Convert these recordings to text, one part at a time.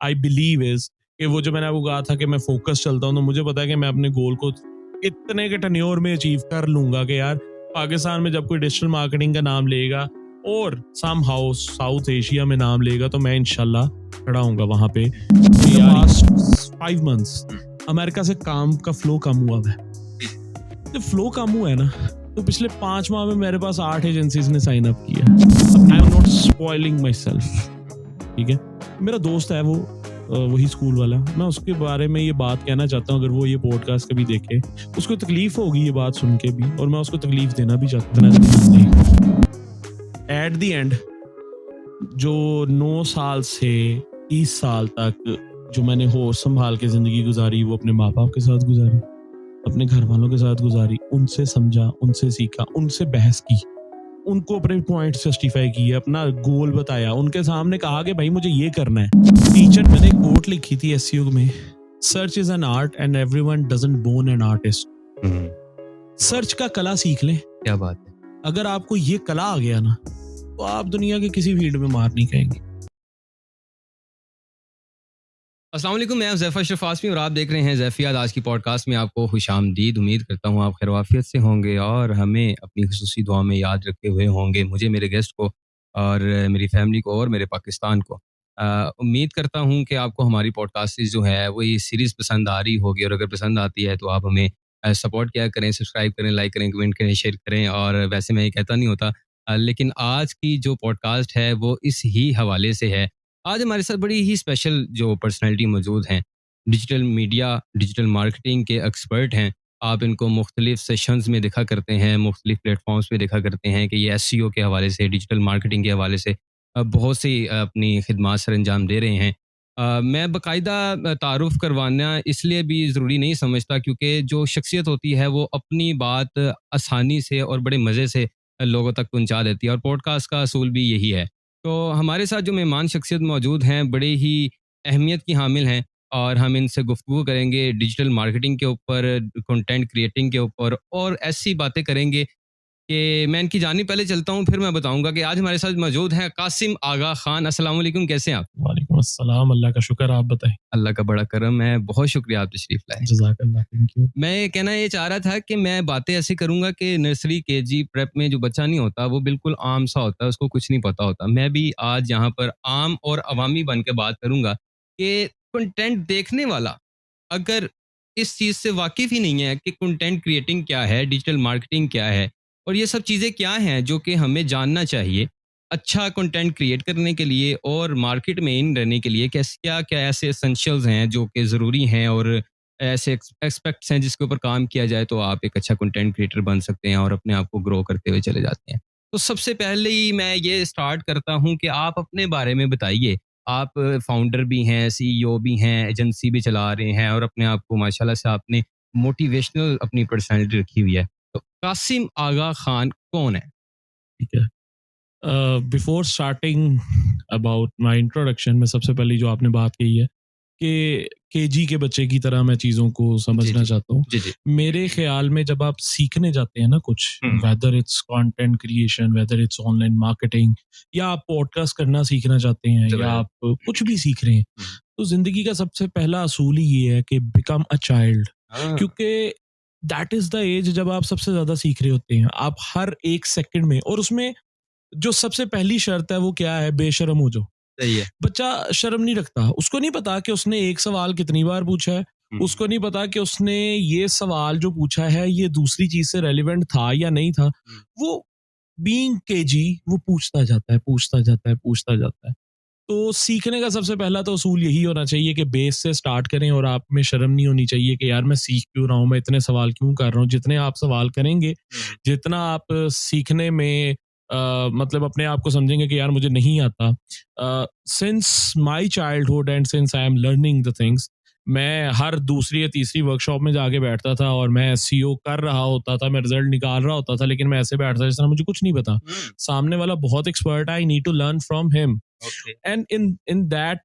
I believe is कि वो जो मैंने आपको कहा था कि मैं फोकस चलता हूँ, तो मुझे पता है कि मैं अपने गोल को इतने के टर्न्योर में अचीव कर लूंगा कि यार पाकिस्तान में जब कोई डिजिटल मार्केटिंग का नाम लेगा और सम हाउ साउथ एशिया में नाम लेगा तो मैं इंशाल्लाह खड़ा हूंगा वहां पे। लास्ट 5 months अमेरिका से काम का फ्लो कम हुआ है। जब फ्लो कम हुआ है ना, तो पिछले 5 माह में मेरे पास 8 एजेंसीज ने साइन अप किया। आई am not spoiling myself, ठीक है। मेरा दोस्त है वो वही स्कूल वाला, मैं उसके बारे में ये बात कहना चाहता हूँ, अगर वो ये पॉडकास्ट कभी देखे उसको तकलीफ होगी ये बात सुन के भी, और मैं उसको तकलीफ देना भी चाहता हूँ। एट द एंड जो 9 साल से 30 साल तक जो मैंने होश संभाल के जिंदगी गुजारी, वो अपने माँ बाप के साथ गुजारी, अपने घर वालों के साथ गुजारी, उनसे समझा, उनसे सीखा, उनसे बहस की, उनको अपने पॉइंट जस्टिफाई किए, अपना गोल बताया, उनके सामने कहा कि भाई मुझे ये करना है। टीचर मैंने एक कोट लिखी थी एसईओ में, search is an art and everyone doesn't born an artist. Search का कला सीख लें। क्या बात है। अगर आपको ये कला आ गया ना, तो आप दुनिया के किसी फील्ड में मार नहीं खाएंगे। अस्सलाम वालेकुम, मैं ज़ैफ़ अशरफ आसमी और आप देख रहे हैं ज़ैफ़ियात। आज की पॉडकास्ट में आपको खुशामदीद। उम्मीद करता हूँ आप खैर-वाफ़ियत से होंगे और हमें अपनी खुसूसी दुआ में याद रखे हुए होंगे, मुझे, मेरे गेस्ट को और मेरी फैमिली को और मेरे पाकिस्तान को। उम्मीद करता हूँ कि आपको हमारी पॉडकास्ट जो है वो ये सीरीज़ पसंद आ रही होगी, और अगर पसंद आती है तो आप हमें सपोर्ट किया करें, सब्सक्राइब करें, लाइक करें, कमेंट करें, शेयर करें। और वैसे मैं ये कहता नहीं होता, लेकिन आज की जो पॉडकास्ट है वो इस ही हवाले से है। आज हमारे साथ बड़ी ही स्पेशल जो पर्सनैलिटी मौजूद हैं, डिजिटल मीडिया, डिजिटल मार्केटिंग के एक्सपर्ट हैं। आप इनको मुख्तलिफ सेशंस में देखा करते हैं, मुख्तलिफ प्लेटफॉर्म्स पे देखा करते हैं कि ये एसईओ के हवाले से, डिजिटल मार्केटिंग के हवाले से बहुत सी अपनी खिदमात सर अंजाम दे रहे हैं। मैं बाकायदा तारुफ करवाना इसलिए भी ज़रूरी नहीं समझता, क्योंकि जो शख्सियत होती है वो अपनी बात आसानी से और बड़े मज़े से लोगों तक पहुँचा देती है, और पॉडकास्ट का असूल भी यही है। तो हमारे साथ जो मेहमान शख्सियत मौजूद हैं, बड़े ही अहमियत की हामिल हैं, और हम इनसे गुफ्तगू करेंगे डिजिटल मार्केटिंग के ऊपर, कंटेंट क्रिएटिंग के ऊपर, और ऐसी बातें करेंगे कि मैं इनकी जानिब पहले चलता हूँ, फिर मैं बताऊंगा कि आज हमारे साथ मौजूद हैं कासिम आगा खान। अस्सलाम वालेकुम, कैसे हैं आप? वालेकुम अस्सलाम, अल्लाह का शुक्र, आप बताएं। अल्लाह का बड़ा करम है, बहुत शुक्रिया आप तशरीफ लाए। जज़ाकल्लाह, थैंक यू। मैं कहना ये चाह रहा था कि मैं बातें ऐसी करूंगा कि नर्सरी, केजी, प्रेप में जो बच्चा नहीं होता वो बिल्कुल आम सा होता है, उसको कुछ नहीं पता होता। मैं भी आज यहाँ पर आम और अवामी बन के बात करूंगा कि कंटेंट देखने वाला अगर इस चीज़ से वाकिफ़ ही नहीं है कि कंटेंट क्रिएटिंग क्या है, डिजिटल मार्केटिंग क्या है, और ये सब चीज़ें क्या हैं जो कि हमें जानना चाहिए अच्छा कंटेंट क्रिएट करने के लिए और मार्केट में इन रहने के लिए, कैसे क्या क्या ऐसे एसेंशियल्स हैं जो कि ज़रूरी हैं, और ऐसे एस्पेक्ट्स हैं जिसके ऊपर काम किया जाए तो आप एक अच्छा कंटेंट क्रिएटर बन सकते हैं और अपने आप को ग्रो करते हुए चले जाते हैं। तो सबसे पहले ही मैं ये स्टार्ट करता हूँ कि आप अपने बारे में बताइए। आप फाउंडर भी हैं, सीईओ भी हैं, एजेंसी भी चला रहे हैं, और अपने आप को माशाल्लाह से आपने मोटिवेशनल अपनी पर्सनैलिटी रखी हुई है। तो कासिम आगा खान कौन है? ठीक है। Before starting about my introduction, में सबसे पहले जो आपने बात कही है कि केजी के बच्चे की तरह मैं चीज़ों को समझना चाहता हूँ। जी जी। मेरे ख्याल में जब आप सीखने जाते हैं ना कुछ, whether it's content creation, whether it's online marketing, या आप पॉडकास्ट करना सीखना चाहते हैं, या आप कुछ भी सीख रहे हैं, तो जिंदगी का सबसे पहला असूल ही ये है कि बिकम अ चाइल्ड। क्योंकि दैट इज द एज जब आप सबसे ज्यादा सीख रहे होते हैं। आप हर एक सेकंड में, और उसमें जो सबसे पहली शर्त है वो क्या है, बेशरम हो जाओ। सही है। बच्चा शर्म नहीं रखता, उसको नहीं पता कि उसने एक सवाल कितनी बार पूछा है, उसको नहीं पता कि उसने ये सवाल जो पूछा है ये दूसरी चीज से रेलिवेंट था या नहीं था। वो बीइंग केजी वो पूछता जाता है, पूछता जाता है, पूछता जाता है। तो सीखने का सबसे पहला तो असूल यही होना चाहिए कि बेस से स्टार्ट करें, और आप में शर्म नहीं होनी चाहिए कि यार मैं सीख क्यों रहा हूँ, मैं इतने सवाल क्यों कर रहा हूँ। जितने आप सवाल करेंगे, जितना आप सीखने में मतलब अपने आप को समझेंगे कि यार मुझे नहीं आता। Since my childhood and since I am learning the things, मैं हर दूसरी या तीसरी वर्कशॉप में जाके बैठता था और मैं एसईओ कर रहा होता था, मैं रिजल्ट निकाल रहा होता था, लेकिन मैं ऐसे बैठता जिस तरह मुझे कुछ नहीं पता। सामने वाला बहुत एक्सपर्ट है, I need to learn from him. And in that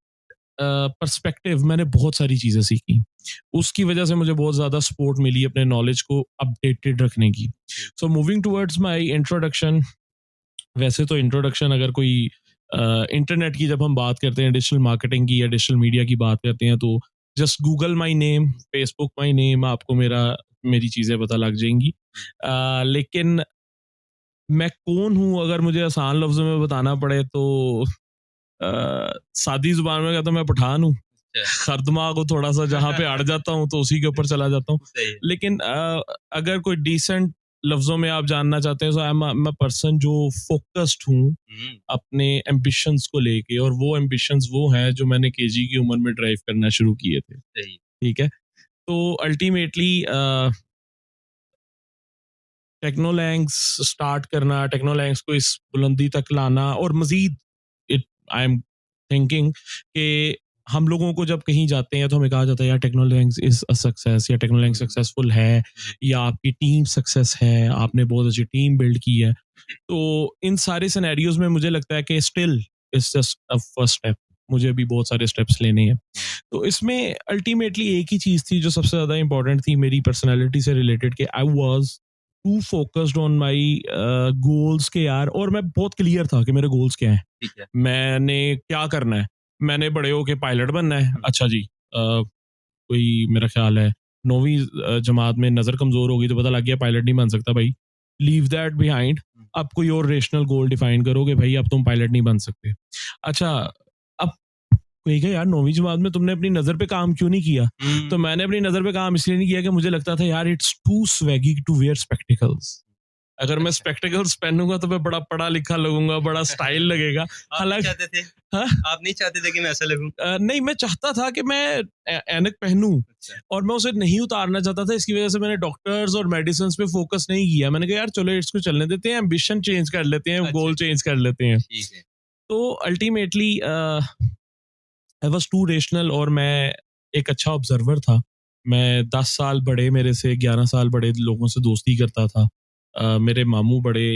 perspective मैंने बहुत सारी चीजें सीखी। उसकी वजह से मुझे बहुत ज्यादा सपोर्ट मिली अपने नॉलेज को अपडेटेड रखने की। So moving towards my introduction, वैसे तो इंट्रोडक्शन अगर कोई इंटरनेट की जब हम बात करते हैं, डिजिटल मार्केटिंग की या डिजिटल मीडिया की बात करते हैं, तो just Google my name, Facebook my name, आपको मेरी चीज़ें पता लग जाएंगी। लेकिन मैं कौन हूँ अगर मुझे आसान लफ्ज़ों में बताना पड़े तो सादी ज़ुबान में कहता हूँ मैं पठान हूँ। हर दिमाग को थोड़ा सा जहाँ पे अड़ जाता हूँ तो उसी के ऊपर चला जाता हूँ। सही है। लेकिन अगर कोई डिसेंट लफ्ज़ों में आप जानना चाहते हैं, तो आई एम अ पर्सन जो फोकस्ड हूँ अपने एम्बिशंस को लेके, और वो एम्बिशंस वो हैं जो मैंने केजी की उम्र में ड्राइव करना शुरू किए थे। सही। ठीक है, तो अल्टीमेटली टेक्नोलैंक्स स्टार्ट करना, टेक्नोलैंक्स को इस बुलंदी तक लाना, और मजीद इट आई एम थिंकिंग कि हम लोगों को जब कहीं जाते हैं तो हमें कहा जाता है यार टेक्नोलैंक्स इज अ सक्सेस, या टेक्नोलैंक्स सक्सेसफुल है, या आपकी टीम सक्सेस है, आपने बहुत अच्छी टीम बिल्ड की है। तो इन सारे सिनेरियोज में मुझे लगता है कि still it's just a first step, मुझे भी बहुत सारे स्टेप्स लेने हैं। तो इसमें अल्टीमेटली एक ही चीज थी जो सबसे ज्यादा इंपॉर्टेंट थी मेरी पर्सनैलिटी से रिलेटेड, कि I was too focused on my goals के यार, और मैं बहुत क्लियर था कि मेरे गोल्स क्या हैं, ठीक है। मैंने क्या करना है। मैंने बड़े होके पायलट बनना है, अच्छा जी, कोई मेरा ख्याल है 9वीं जमात में नज़र कमज़ोर होगी तो पता लग गया पायलट नहीं बन सकता भाई, लीव दैट बिहाइंड, अब कोई और रेशनल गोल डिफाइन करोगे भाई, अब तुम पायलट नहीं बन सकते। अच्छा, अब कहेगा यार 9वीं जमात में तुमने अपनी नज़र पे काम क्यों नहीं किया? तो मैंने अपनी नज़र पे काम इसलिए नहीं किया कि मुझे लगता था यार it's too swaggy to wear spectacles. अगर मैं स्पेक्टिकल्स पहनूंगा तो मैं बड़ा पढ़ा लिखा लगूंगा, बड़ा स्टाइल लगेगा। आप नहीं हालांकि चाहते थे? हाँ? आप नहीं चाहते थे कि मैं ऐसा लगूं? नहीं, मैं चाहता था कि मैं ऐनक पहनूं, अच्छा। और मैं उसे नहीं उतारना चाहता था। इसकी वजह से मैंने डॉक्टर्स और मेडिसिन पे फोकस नहीं किया। मैंने कहा यार चलो इसको चलने देते हैं, एम्बिशन चेंज कर लेते हैं, अच्छा, गोल चेंज कर लेते हैं। ठीक है। तो ultimately I was too rational, और मैं एक अच्छा ऑब्जर्वर था। मैं 10 साल बड़े, मेरे से 11 साल बड़े लोगों से दोस्ती करता था। मेरे मामू बड़े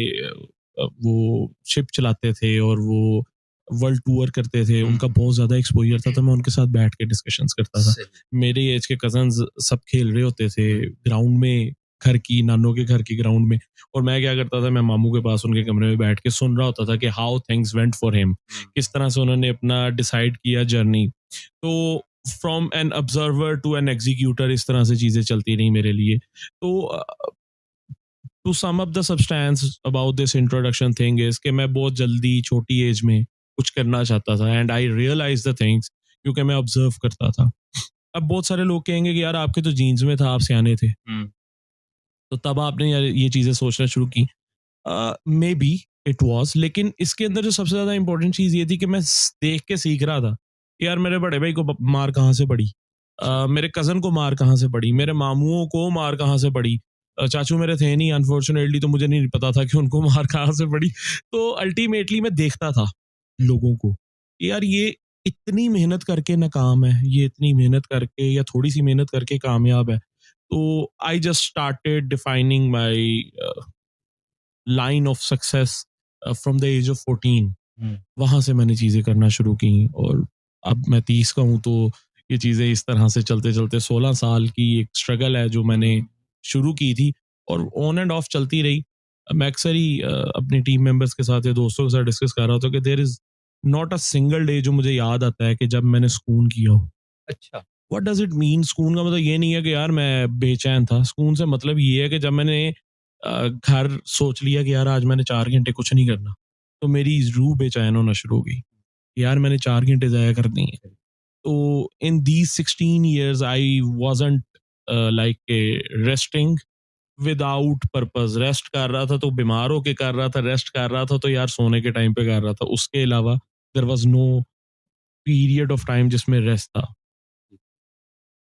वो शिप चलाते थे और वो वर्ल्ड टूर करते थे, उनका बहुत ज़्यादा एक्सपोजर था, तो मैं उनके साथ बैठ के डिस्कशंस करता था। मेरे एज के कजन्स सब खेल रहे होते थे ग्राउंड में, घर की नानों के घर की ग्राउंड में, और मैं क्या करता था, मैं मामू के पास उनके कमरे में बैठ के सुन रहा होता था कि how things went for him, किस तरह से उन्होंने अपना डिसाइड किया जर्नी। तो from an observer to an executor, इस तरह से चीज़ें चलती रही मेरे लिए। तो to sum up the substance about this introduction thing is कि मैं बहुत जल्दी छोटी एज में कुछ करना चाहता था, and I realize the things, क्योंकि मैं ऑब्जर्व करता था। अब बहुत सारे लोग कहेंगे कि यार आपके तो जीन्स में था, आप सियाने थे, तो तब आपने यार ये चीज़ें सोचना शुरू की। मे बी इट वॉज, लेकिन इसके अंदर जो सबसे ज़्यादा इंपॉर्टेंट चीज़ ये थी कि मैं देख के सीख रहा था कि यार मेरे बड़े भाई को मार कहाँ से पड़ी, मेरे कज़न को मार कहाँ से पड़ी, मेरे मामुओं को मार कहाँ से पड़ी। चाचू मेरे थे नहीं अनफॉर्चुनेटली, तो मुझे नहीं पता था कि उनको मार कहाँ से पड़ी। तो अल्टीमेटली मैं देखता था लोगों को कि यार ये इतनी मेहनत करके नाकाम है, ये इतनी मेहनत करके या थोड़ी सी मेहनत करके कामयाब है। तो I just started defining my line of success from the age of 14। वहां से मैंने चीज़ें करना शुरू की, और अब मैं 30 का हूँ, तो ये चीज़ें इस तरह से चलते चलते 16 साल की एक स्ट्रगल है जो मैंने शुरू की थी, और ऑन एंड ऑफ चलती रही। मैं अक्सर ही अपनी टीम मेंबर्स के साथ या दोस्तों के साथ डिस्कस कर रहा था कि there is not a single day जो मुझे याद आता है कि जब मैंने सुकून किया हो। अच्छा। What does it mean? सुकून का मतलब ये नहीं है कि यार मैं बेचैन था। सुकून से मतलब ये है कि जब मैंने घर सोच लिया कि यार आज मैंने 4 घंटे कुछ नहीं करना, तो मेरी रूह बेचैन होना शुरू हो गई, यार मैंने 4 घंटे ज़ाया कर दिए। तो in these 16 years I wasn't like resting without purpose. Rest कर रहा था तो बीमार होके कर रहा था, रेस्ट कर रहा था तो यार सोने के टाइम पे कर रहा था। उसके अलावा there was no period of time जिसमें रेस्ट था।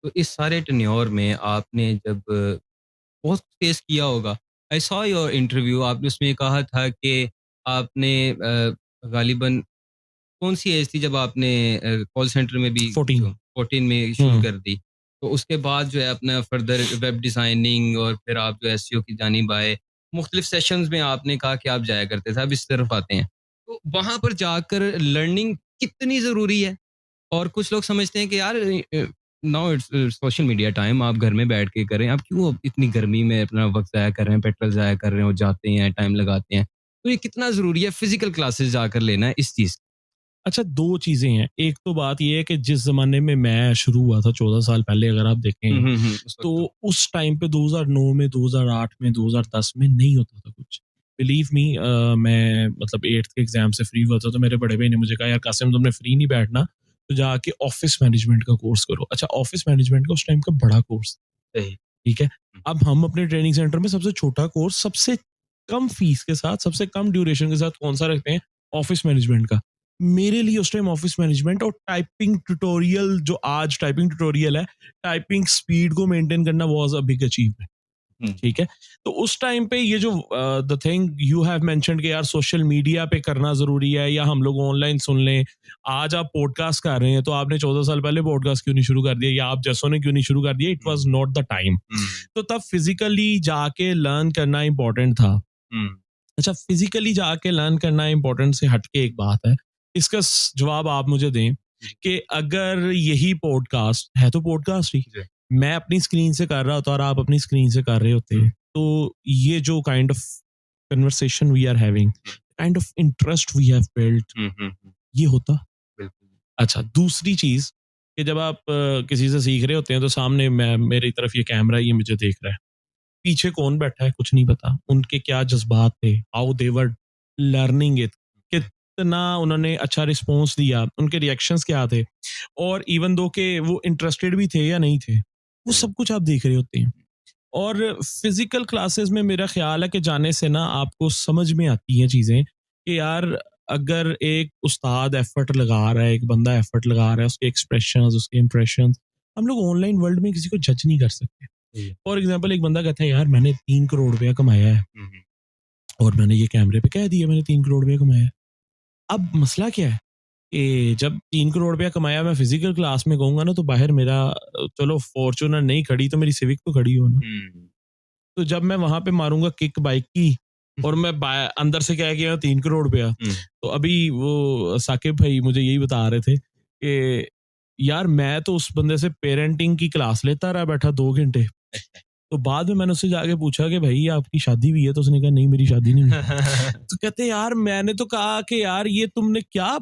तो इस सारे टेन्योर में आपने जब बहुत फेस किया होगा। आई सॉ योर इंटरव्यू, आपने उसमें कहा था कि आपने गालिबन कौन-सी एज थी जब आपने कॉल सेंटर में भी 14। 14 में शुरू हम्म। कर दी। तो उसके बाद जो है अपना फर्दर वेब डिज़ाइनिंग और फिर आप जो एसईओ की जानिब आए। मुख्तलिफ सेशंस में आपने कहा कि आप जाया करते थे, अब इस तरफ आते हैं। तो वहाँ पर जाकर लर्निंग कितनी ज़रूरी है? और कुछ लोग समझते हैं कि यार now it's social media time, आप घर में बैठ के करें, आप क्यों अब इतनी गर्मी में अपना वक्त ज़ाया कर रहे हैं, पेट्रोल ज़ाया कर रहे हैं और जाते हैं, टाइम लगाते हैं। तो ये कितना ज़रूरी है फिज़िकल क्लासेस जाकर लेना है इस चीज़? अच्छा, 2 चीज़ें हैं। एक तो बात ये है कि जिस ज़माने में मैं शुरू हुआ था 14 साल पहले, अगर आप देखें, उस तो वक्त उस टाइम पे 2009 में, 2008 में, 2010 में नहीं होता था कुछ। बिलीव मी, मैं मतलब 8th के एग्ज़ाम से फ्री हुआ था, तो मेरे बड़े भाई ने मुझे कहा, "यार कासिम, तुमने फ्री नहीं बैठना, तो जाके ऑफ़िस मैनेजमेंट का कोर्स करो।" अच्छा, ऑफ़िस मैनेजमेंट का उस टाइम का बड़ा कोर्स, सही। ठीक है? अब हम अपने ट्रेनिंग सेंटर में सबसे छोटा कोर्स, सबसे कम फीस के साथ, सबसे कम ड्यूरेशन के साथ कौन-सा रखते हैं? ऑफ़िस मैनेजमेंट का। मेरे लिए उस टाइम ऑफ़िस मैनेजमेंट और टाइपिंग ट्यूटोरियल, जो आज टाइपिंग ट्यूटोरियल है, टाइपिंग स्पीड को मेंटेन करना वाज़ अ बिग अचीवमेंट। हम्म, ठीक है? तो उस टाइम पे ये जो the thing you have mentioned कि यार सोशल मीडिया पे करना ज़रूरी है, या हम लोग ऑनलाइन सुन लें। आज आप पॉडकास्ट कर रहे हैं, तो आपने 14 साल पहले पॉडकास्ट क्यों नहीं शुरू कर दिया, या आप जैसों ने क्यों नहीं शुरू कर दिया? It was not the time. Hmm, तो तब फिज़िकली जाके लर्न करना इम्पोर्टेंट था। हम्म, अच्छा, फिज़िकली जाके लर्न करना इम्पोर्टेंट से हट के एक बात है। इसका जवाब आप मुझे दें जी, कि अगर यही पॉडकास्ट है, तो पॉडकास्ट ही जी, मैं अपनी स्क्रीन से कर रहा होता और आप अपनी स्क्रीन से कर रहे होते, तो ये जो kind of conversation we are having, kind of interest we have built, ये होता। बिल्कुल। अच्छा, दूसरी चीज़ कि जब आप किसी से सीख रहे होते हैं, तो सामने मैं, मेरी तरफ ये कैमरा है, ये मुझे देख रहा है। पीछे कौन बैठा है कुछ नहीं पता, उनके क्या जज्बात थे, how they were learning it, कितना उन्होंने अच्छा रिस्पॉन्स दिया, उनके रिएक्शंस क्या थे, और इवन दो कि वो इंटरेस्टेड भी थे या नहीं थे, वो सही। सब कुछ आप देख रहे होते हैं। और फिजिकल क्लासेस में मेरा ख्याल है कि जाने से ना आपको समझ में आती हैं चीज़ें कि यार, अगर एक उस्ताद एफर्ट लगा रहा है, एक बंदा एफर्ट लगा रहा है, उसके एक्सप्रेशंस, उसके इंप्रेशंस, हम लोग ऑनलाइन वर्ल्ड में किसी को जज नहीं कर सकते। सही है। फॉर एग्जाम्पल, एक बंदा कहता है, यार मैंने 3 करोड़ रुपया कमाया है, और मैंने ये कैमरे पे कह दिया मैंने 3 करोड़ रुपया कमाया है। अब मसला क्या है कि जब 3 करोड़ रुपया कमाया, मैं फिजिकल क्लास में कहूंगा ना, तो बाहर मेरा चलो फॉर्चूनर नहीं खड़ी, तो मेरी सिविक तो खड़ी हो ना। हम्म, तो जब मैं वहां पे मारूंगा किक बाइक की, और मैं अंदर से कह गया 3 करोड़ रुपया, तो अभी वो साकिब भाई मुझे यही बता रहे थे कि यार, मैं तो उस बंदे से पेरेंटिंग की क्लास लेता रहा बैठा 2 घंटे। तो बाद में मैंने उससे जाके पूछा कि भाई आपकी शादी भी है, तो उसने कहा नहीं, मेरी शादी नहीं है। तो कहते यार, मैंने तो कहा कि यार, ये तुमने क्या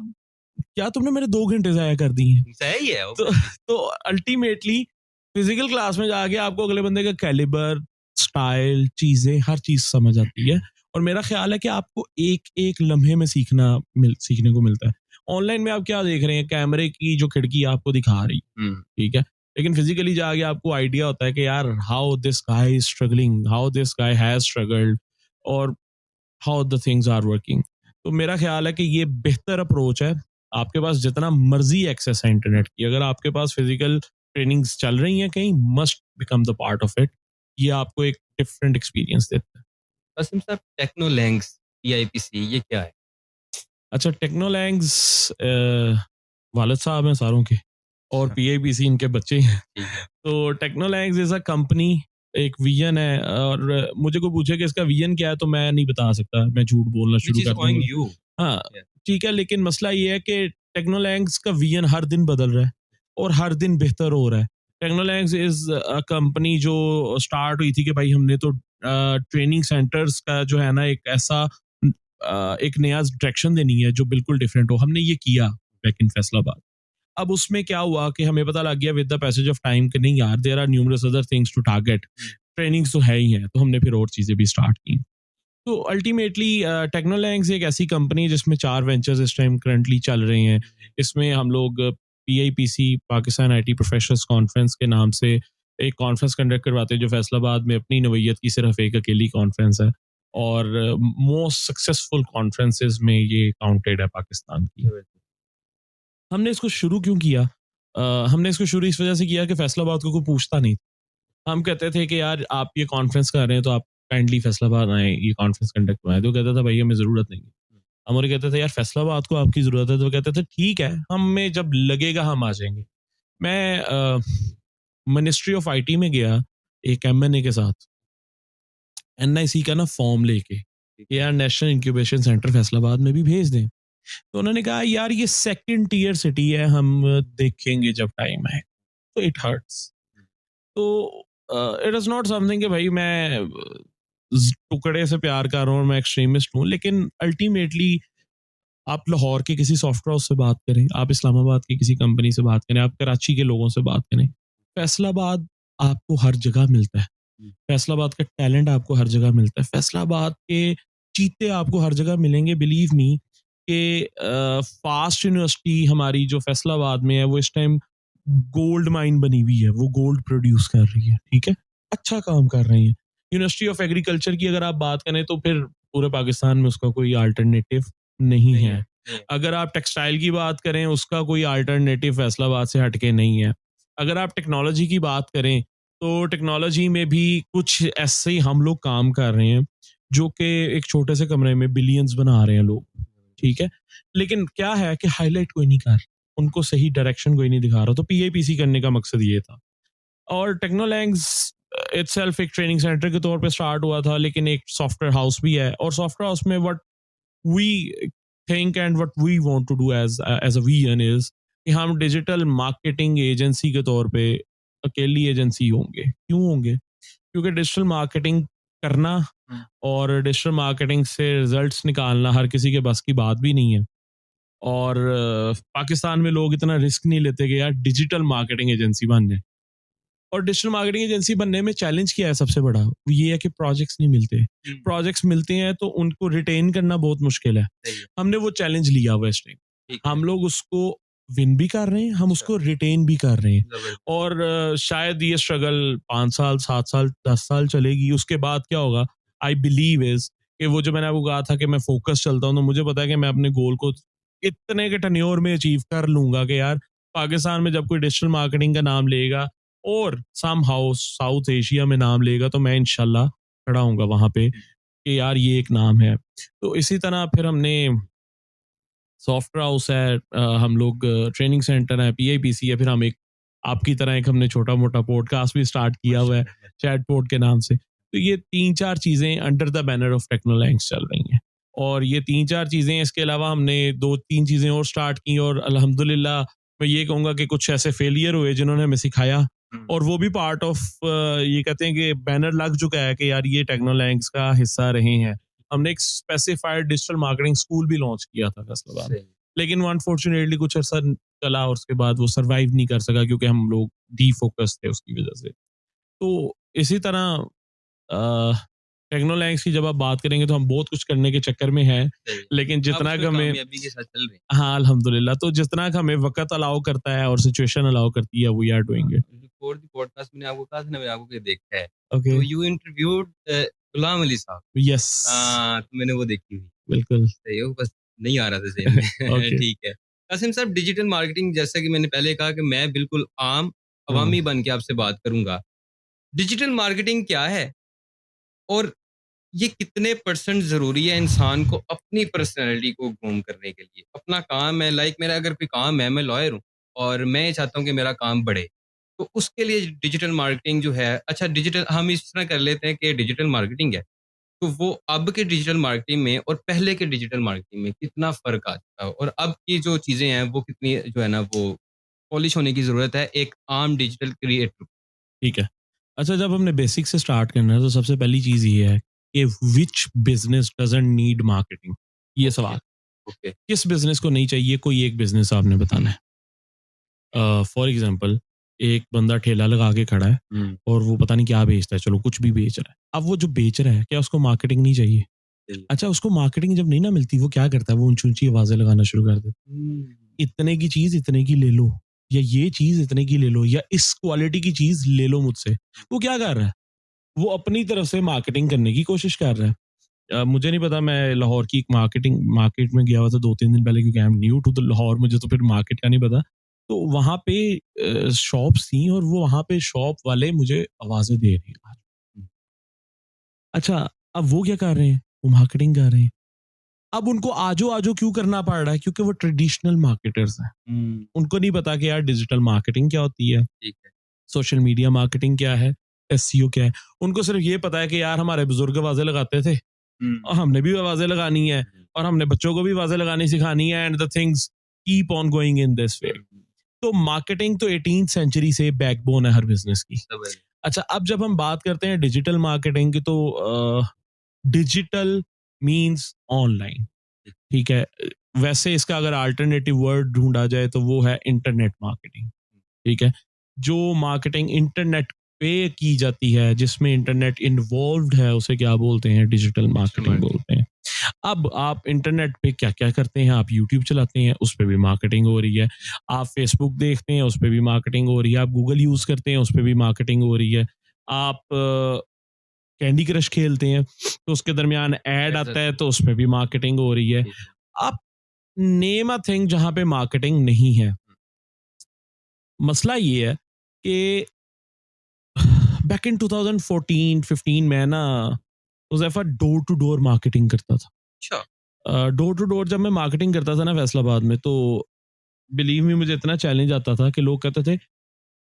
क्या तुमने मेरे 2 घंटे जाया कर दिए हैं। सही है। तो तो अल्टीमेटली फिजिकल क्लास में जाके आपको अगले बंदे का कैलिबर, स्टाइल, चीजें, हर चीज समझ आती है। और मेरा ख्याल है कि आपको एक एक लम्हे में सीखने को मिलता है। ऑनलाइन में आप क्या देख रहे हैं, कैमरे की जो खिड़की आपको दिखा रही, ठीक है, लेकिन फिजिकली जाके आपको आइडिया होता है कि यार, how this guy is struggling, how this guy has struggled, और how the things are working. तो मेरा ख्याल है कि ये बेहतर अप्रोच है। आपके पास जितना मर्जी एक्सेस है इंटरनेट की, अगर आपके पास फिजिकल ट्रेनिंग्स चल रही हैं कहीं, must become the part of it. ये आपको एक डिफरेंट एक्सपीरियंस देता है। कासिम साहब, टेक्नोलैंग्स, पीआईपीसी, ये क्या है? अच्छा, टेक्नोलैंग्स वालिद साहब हैं सारों के, और अच्छा, पीआईबीसी इनके बच्चे हैं। ठीक है। तो टेक्नोलैंग्स इज अ कंपनी, एक विजन है, और मुझे को पूछे कि इसका विजन क्या है, तो मैं नहीं बता सकता, मैं झूठ बोलना विच शुरू इज कर ओइंग दूंगा। यू। हाँ, ठीक है, लेकिन मसला ये है कि टेक्नोलैंग्स का विजन हर दिन बदल रहा है, और हर दिन बेहतर हो रहा है। टेक्नोलैंग्स इज अ कंपनी जो स्टार्ट हुई थी कि भाई, हमने तो ट्रेनिंग सेंटर्स का जो है ना, एक ऐसा एक नया डायरेक्शन देनी है जो बिल्कुल डिफरेंट हो। हमने ये किया बैक इन फैसलाबाद। अब उसमें क्या हुआ कि हमें पता लग गया with the passage of time कि नहीं यार, there are numerous other things to target. Trainings तो है ही है, तो हमने फिर और चीजें भी स्टार्ट की। तो अल्टीमेटली टेक्नोलैंग्स एक ऐसी कंपनी है जिसमें 4 वेंचर्स इस टाइम करंटली चल रहे हैं। इसमें हम लोग पीआईपीसी, पाकिस्तान आईटी प्रोफेशनल्स कॉन्फ्रेंस के नाम से एक कॉन्फ्रेंस कंडक्ट करवाते हैं, जो फैसलाबाद में अपनी नवैयत की सिर्फ एक अकेली कॉन्फ्रेंस है, और मोस्ट सक्सेसफुल कॉन्फ्रेंसेस में ये काउंटेड है पाकिस्तान की। हमने इसको शुरू क्यों किया? हमने इसको शुरू इस वजह से किया कि फैसलाबाद को कोई पूछता नहीं। हम कहते थे कि यार, आप ये कॉन्फ्रेंस कर रहे हैं, तो आप काइंडली फैसलाबाद आए, ये कॉन्फ्रेंस कंडक्ट करवाएं। तो कहता था भाई, हमें ज़रूरत नहीं है। हम और कहते थे यार, फैसलाबाद को आपकी ज़रूरत है, तो वो कहते थे ठीक है, हमें जब लगेगा हम आ जाएंगे। मैं मिनिस्ट्री ऑफ आईटी में गया एक एमएनए के साथ, एनआईसी का ना फॉर्म लेके कि यार, नेशनल इंक्यूबेशन सेंटर फैसलाबाद में भी भेज दें। तो उन्होंने कहा यार, ये सेकंड टीयर सिटी है, हम देखेंगे जब टाइम आए। तो इट हर्ट्स। तो इट इज नॉट समथिंग कि भाई मैं टुकड़े से प्यार कर रहा हूँ और मैं एक्सट्रीमिस्ट हूँ, लेकिन अल्टीमेटली आप लाहौर के किसी सॉफ्टवेयर हाउस से बात करें, आप इस्लामाबाद की किसी कंपनी से बात करें, आप कराची के लोगों से बात करें, फैसलाबाद आपको हर जगह मिलता है। फैसलाबाद का टैलेंट आपको हर जगह मिलता है। फैसलाबाद के चीते आपको हर जगह मिलेंगे। बिलीव मी कि फास्ट यूनिवर्सिटी हमारी जो फैसलाबाद में है वो इस टाइम गोल्ड माइन बनी हुई है, वो गोल्ड प्रोड्यूस कर रही है, ठीक है, अच्छा काम कर रही है। यूनिवर्सिटी ऑफ एग्रीकल्चर की अगर आप बात करें तो फिर पूरे पाकिस्तान में उसका कोई अल्टरनेटिव नहीं है। अगर आप टेक्सटाइल की बात करें उसका कोई अल्टरनेटिव फैसलाबाद से हटके नहीं है। अगर आप टेक्नोलॉजी की बात करें तो टेक्नोलॉजी में भी कुछ ऐसे ही हम लोग काम कर रहे हैं जो कि एक छोटे से कमरे में बिलियंस बना रहे हैं लोग, ठीक है, लेकिन क्या है कि हाईलाइट कोई नहीं कर रहा, उनको सही डायरेक्शन कोई नहीं दिखा रहा। तो पीआईपीसी करने का मकसद ये था। और टेक्नोलैंग्स इटसेल्फ एक ट्रेनिंग सेंटर के तौर पे स्टार्ट हुआ था, लेकिन एक सॉफ्टवेयर हाउस भी है, और सॉफ्टवेयर हाउस में what we think and what we want to do as as a vision is कि हम डिजिटल मार्केटिंग एजेंसी के तौर पे अकेली एजेंसी होंगे। क्यों होंगे? क्योंकि डिजिटल मार्केटिंग करना और डिजिटल मार्केटिंग से रिजल्ट्स निकालना हर किसी के बस की बात भी नहीं है। और पाकिस्तान में लोग इतना रिस्क नहीं लेते कि यार डिजिटल मार्केटिंग एजेंसी बन जाए। और डिजिटल मार्केटिंग एजेंसी बनने में चैलेंज क्या है सबसे बड़ा? वो ये है कि प्रोजेक्ट्स नहीं मिलते। प्रोजेक्ट्स मिलते हैं तो उनको रिटेन करना बहुत मुश्किल है। हमने वो चैलेंज लिया हुआ इस टाइम, हम लोग उसको विन भी कर रहे हैं, हम उसको रिटेन भी कर रहे हैं। और शायद ये स्ट्रगल 5 साल 7 साल 10 साल चलेगी। उसके बाद क्या होगा, आई बिलीव इज कि वो जो मैंने आपको कहा था कि मैं फोकस चलता हूँ, तो मुझे पता है कि मैं अपने गोल को इतने के टर्न्योर में अचीव कर लूंगा कि यार पाकिस्तान में जब कोई डिजिटल मार्केटिंग का नाम लेगा और सम हाउ साउथ एशिया में नाम लेगा तो मैं इंशाल्लाह खड़ा हूँगा वहां पे कि यार ये एक नाम है। तो इसी तरह फिर हमने सॉफ्टवेयर हाउस है, हम लोग ट्रेनिंग सेंटर है, पीआईपीसी है, फिर हम एक आपकी तरह एक हमने छोटा मोटा पॉडकास्ट भी स्टार्ट किया हुआ है चैटबॉट के नाम से। तो ये 3-4 चीजें अंडर द बैनर ऑफ टेक्नोलैंक्स चल रही हैं। और ये 3-4 चीजें, इसके अलावा हमने 2-3 चीजें और स्टार्ट की, और अल्हम्दुलिल्लाह मैं ये कहूँगा कि कुछ ऐसे फेलियर हुए जिन्होंने हमें सिखाया, और वो भी पार्ट ऑफ ये कहते हैं कि बैनर लग चुका है कि यार ये टेक्नोलैंक्स का हिस्सा रहे हैं। हमने एक स्पेसिफाइड डिजिटल मार्केटिंग स्कूल भी लॉन्च किया था फैसलाबाद में, लेकिन अनफॉर्चुनेटली कुछ अर्सा चला और उसके बाद वो सरवाइव नहीं कर सका क्योंकि हम लोग डीफोकस थे उसकी वजह से। तो इसी तरह टेक्नोलैंक्स की जब आप बात करेंगे तो हम बहुत कुछ करने के चक्कर में हैं, लेकिन जितना कि हमें के साथ चल रहे हैं। हाँ अल्हम्दुलिल्लाह, तो जितना कि हमें वक्त अलाउ करता है और सिचुएशन अलाउ करती है we are doing it. Before the podcast मैंने आपको कहा था ना, मैंने आपको देखा है। ओके, तो यू इंटरव्यूड गुलाम अली साहब। यस, तो मैंने वो देखी हुई। बिल्कुल सही है, वो बस नहीं आ रहा था सही में। ओके, ठीक है कासिम साहब, डिजिटल मार्केटिंग जैसा कि मैंने पहले कहा कि मैं बिल्कुल आम अवामी बन के आपसे बात करूंगा। डिजिटल मार्केटिंग क्या है और ये कितने परसेंट ज़रूरी है इंसान को अपनी पर्सनैलिटी को ग्रूम करने के लिए? अपना काम है, लाइक मेरा अगर कोई काम है, मैं लॉयर हूँ और मैं ये चाहता हूँ कि मेरा काम बढ़े, तो उसके लिए डिजिटल मार्केटिंग जो है, अच्छा डिजिटल हम इस तरह कर लेते हैं कि डिजिटल मार्केटिंग है, तो वो अब के डिजिटल मार्केटिंग में और पहले के डिजिटल मार्केटिंग में कितना फ़र्क आ चुका है? और अब की जो चीज़ें हैं, वो कितनी जो है ना वो पॉलिश होने की ज़रूरत है एक आम डिजिटल क्रिएटर को? ठीक है। अच्छा, जब हमने बेसिक से स्टार्ट करना है तो सबसे पहली चीज़ ये है कि which business doesn't need marketing? ये ओके, सवाल। ओके। किस बिज़नेस को नहीं चाहिए? कोई एक बिज़नेस आपने बताना है। फॉर एग्ज़ाम्पल एक बंदा ठेला लगा के खड़ा है और वो पता नहीं क्या बेचता है, चलो कुछ भी बेच रहा है। अब वो जो बेच रहा है, क्या उसको मार्केटिंग नहीं चाहिए? जी। अच्छा, उसको मार्केटिंग जब नहीं ना मिलती, वो क्या करता है? वो ऊँची-ऊँची आवाज़ें लगाना शुरू कर देता है। इतने की चीज़ इतने की ले लो, या ये चीज़ इतने की ले लो, या इस क्वालिटी की चीज़ ले लो मुझसे। वो क्या कर रहा है? वो अपनी तरफ से मार्केटिंग करने की कोशिश कर रहा है। मुझे नहीं पता, मैं लाहौर की एक मार्केट में गया हुआ था 2-3 दिन पहले, क्योंकि I am new to the Lahore, मुझे तो फिर मार्केट का नहीं पता। तो वहाँ पे शॉप्स थी और वो वहाँ पे शॉप वाले मुझे आवाज़ें दे रहे हैं। अच्छा, अब वो क्या कर रहे हैं? वो मार्केटिंग कर रहे हैं। अब उनको आजो-आजो क्यों करना पड़ रहा है? क्योंकि वो ट्रेडिशनल मार्केटर्स हैं। उनको नहीं पता कि यार डिजिटल मार्केटिंग क्या होती है, ठीक है। सोशल मीडिया मार्केटिंग क्या है, एसईओ क्या है। उनको सिर्फ ये पता है कि यार हमारे बुजुर्ग आवाज़ें लगाते थे और हमने भी आवाज़ें लगानी है और हमने बच्चों को भी आवाज़ें लगानी सिखानी है, and the things keep on going in this way. तो मार्केटिंग तो 18th सेंचुरी से बैकबोन है हर बिजनेस की। अच्छा, अब जब हम बात करते हैं डिजिटल मार्केटिंग की, तो डिजिटल मीन्स ऑनलाइन, ठीक है। वैसे इसका अगर अल्टरनेटिव वर्ड ढूंढा जाए तो वो है इंटरनेट मार्केटिंग, ठीक है। जो मार्केटिंग इंटरनेट पे की जाती है, जिसमें इंटरनेट इन्वॉल्व्ड है, उसे क्या बोलते हैं? Digital marketing marketing। बोलते हैं। अब आप इंटरनेट पे क्या क्या करते हैं? आप यूट्यूब चलाते हैं, उस पर भी मार्केटिंग हो रही है। आप फेसबुक देखते हैं, उस पर भी मार्केटिंग हो रही है। आप गूगल यूज करते हैं, उस पर भी मार्केटिंग हो रही है। आप कैंडी क्रश खेलते हैं तो उसके दरमियान ऐड आता है, तो उस पर भी मार्केटिंग हो रही है। आप नेम अ थिंग जहां पे मार्केटिंग नहीं है। मसला ये है कि बैक इन 2014-15 में ना Huzaifa door to door marketing करता था। अच्छा। डोर टू डोर जब मैं मार्केटिंग करता था ना फैसलाबाद में, तो बिलीव मी मुझे इतना चैलेंज आता था कि लोग कहते थे,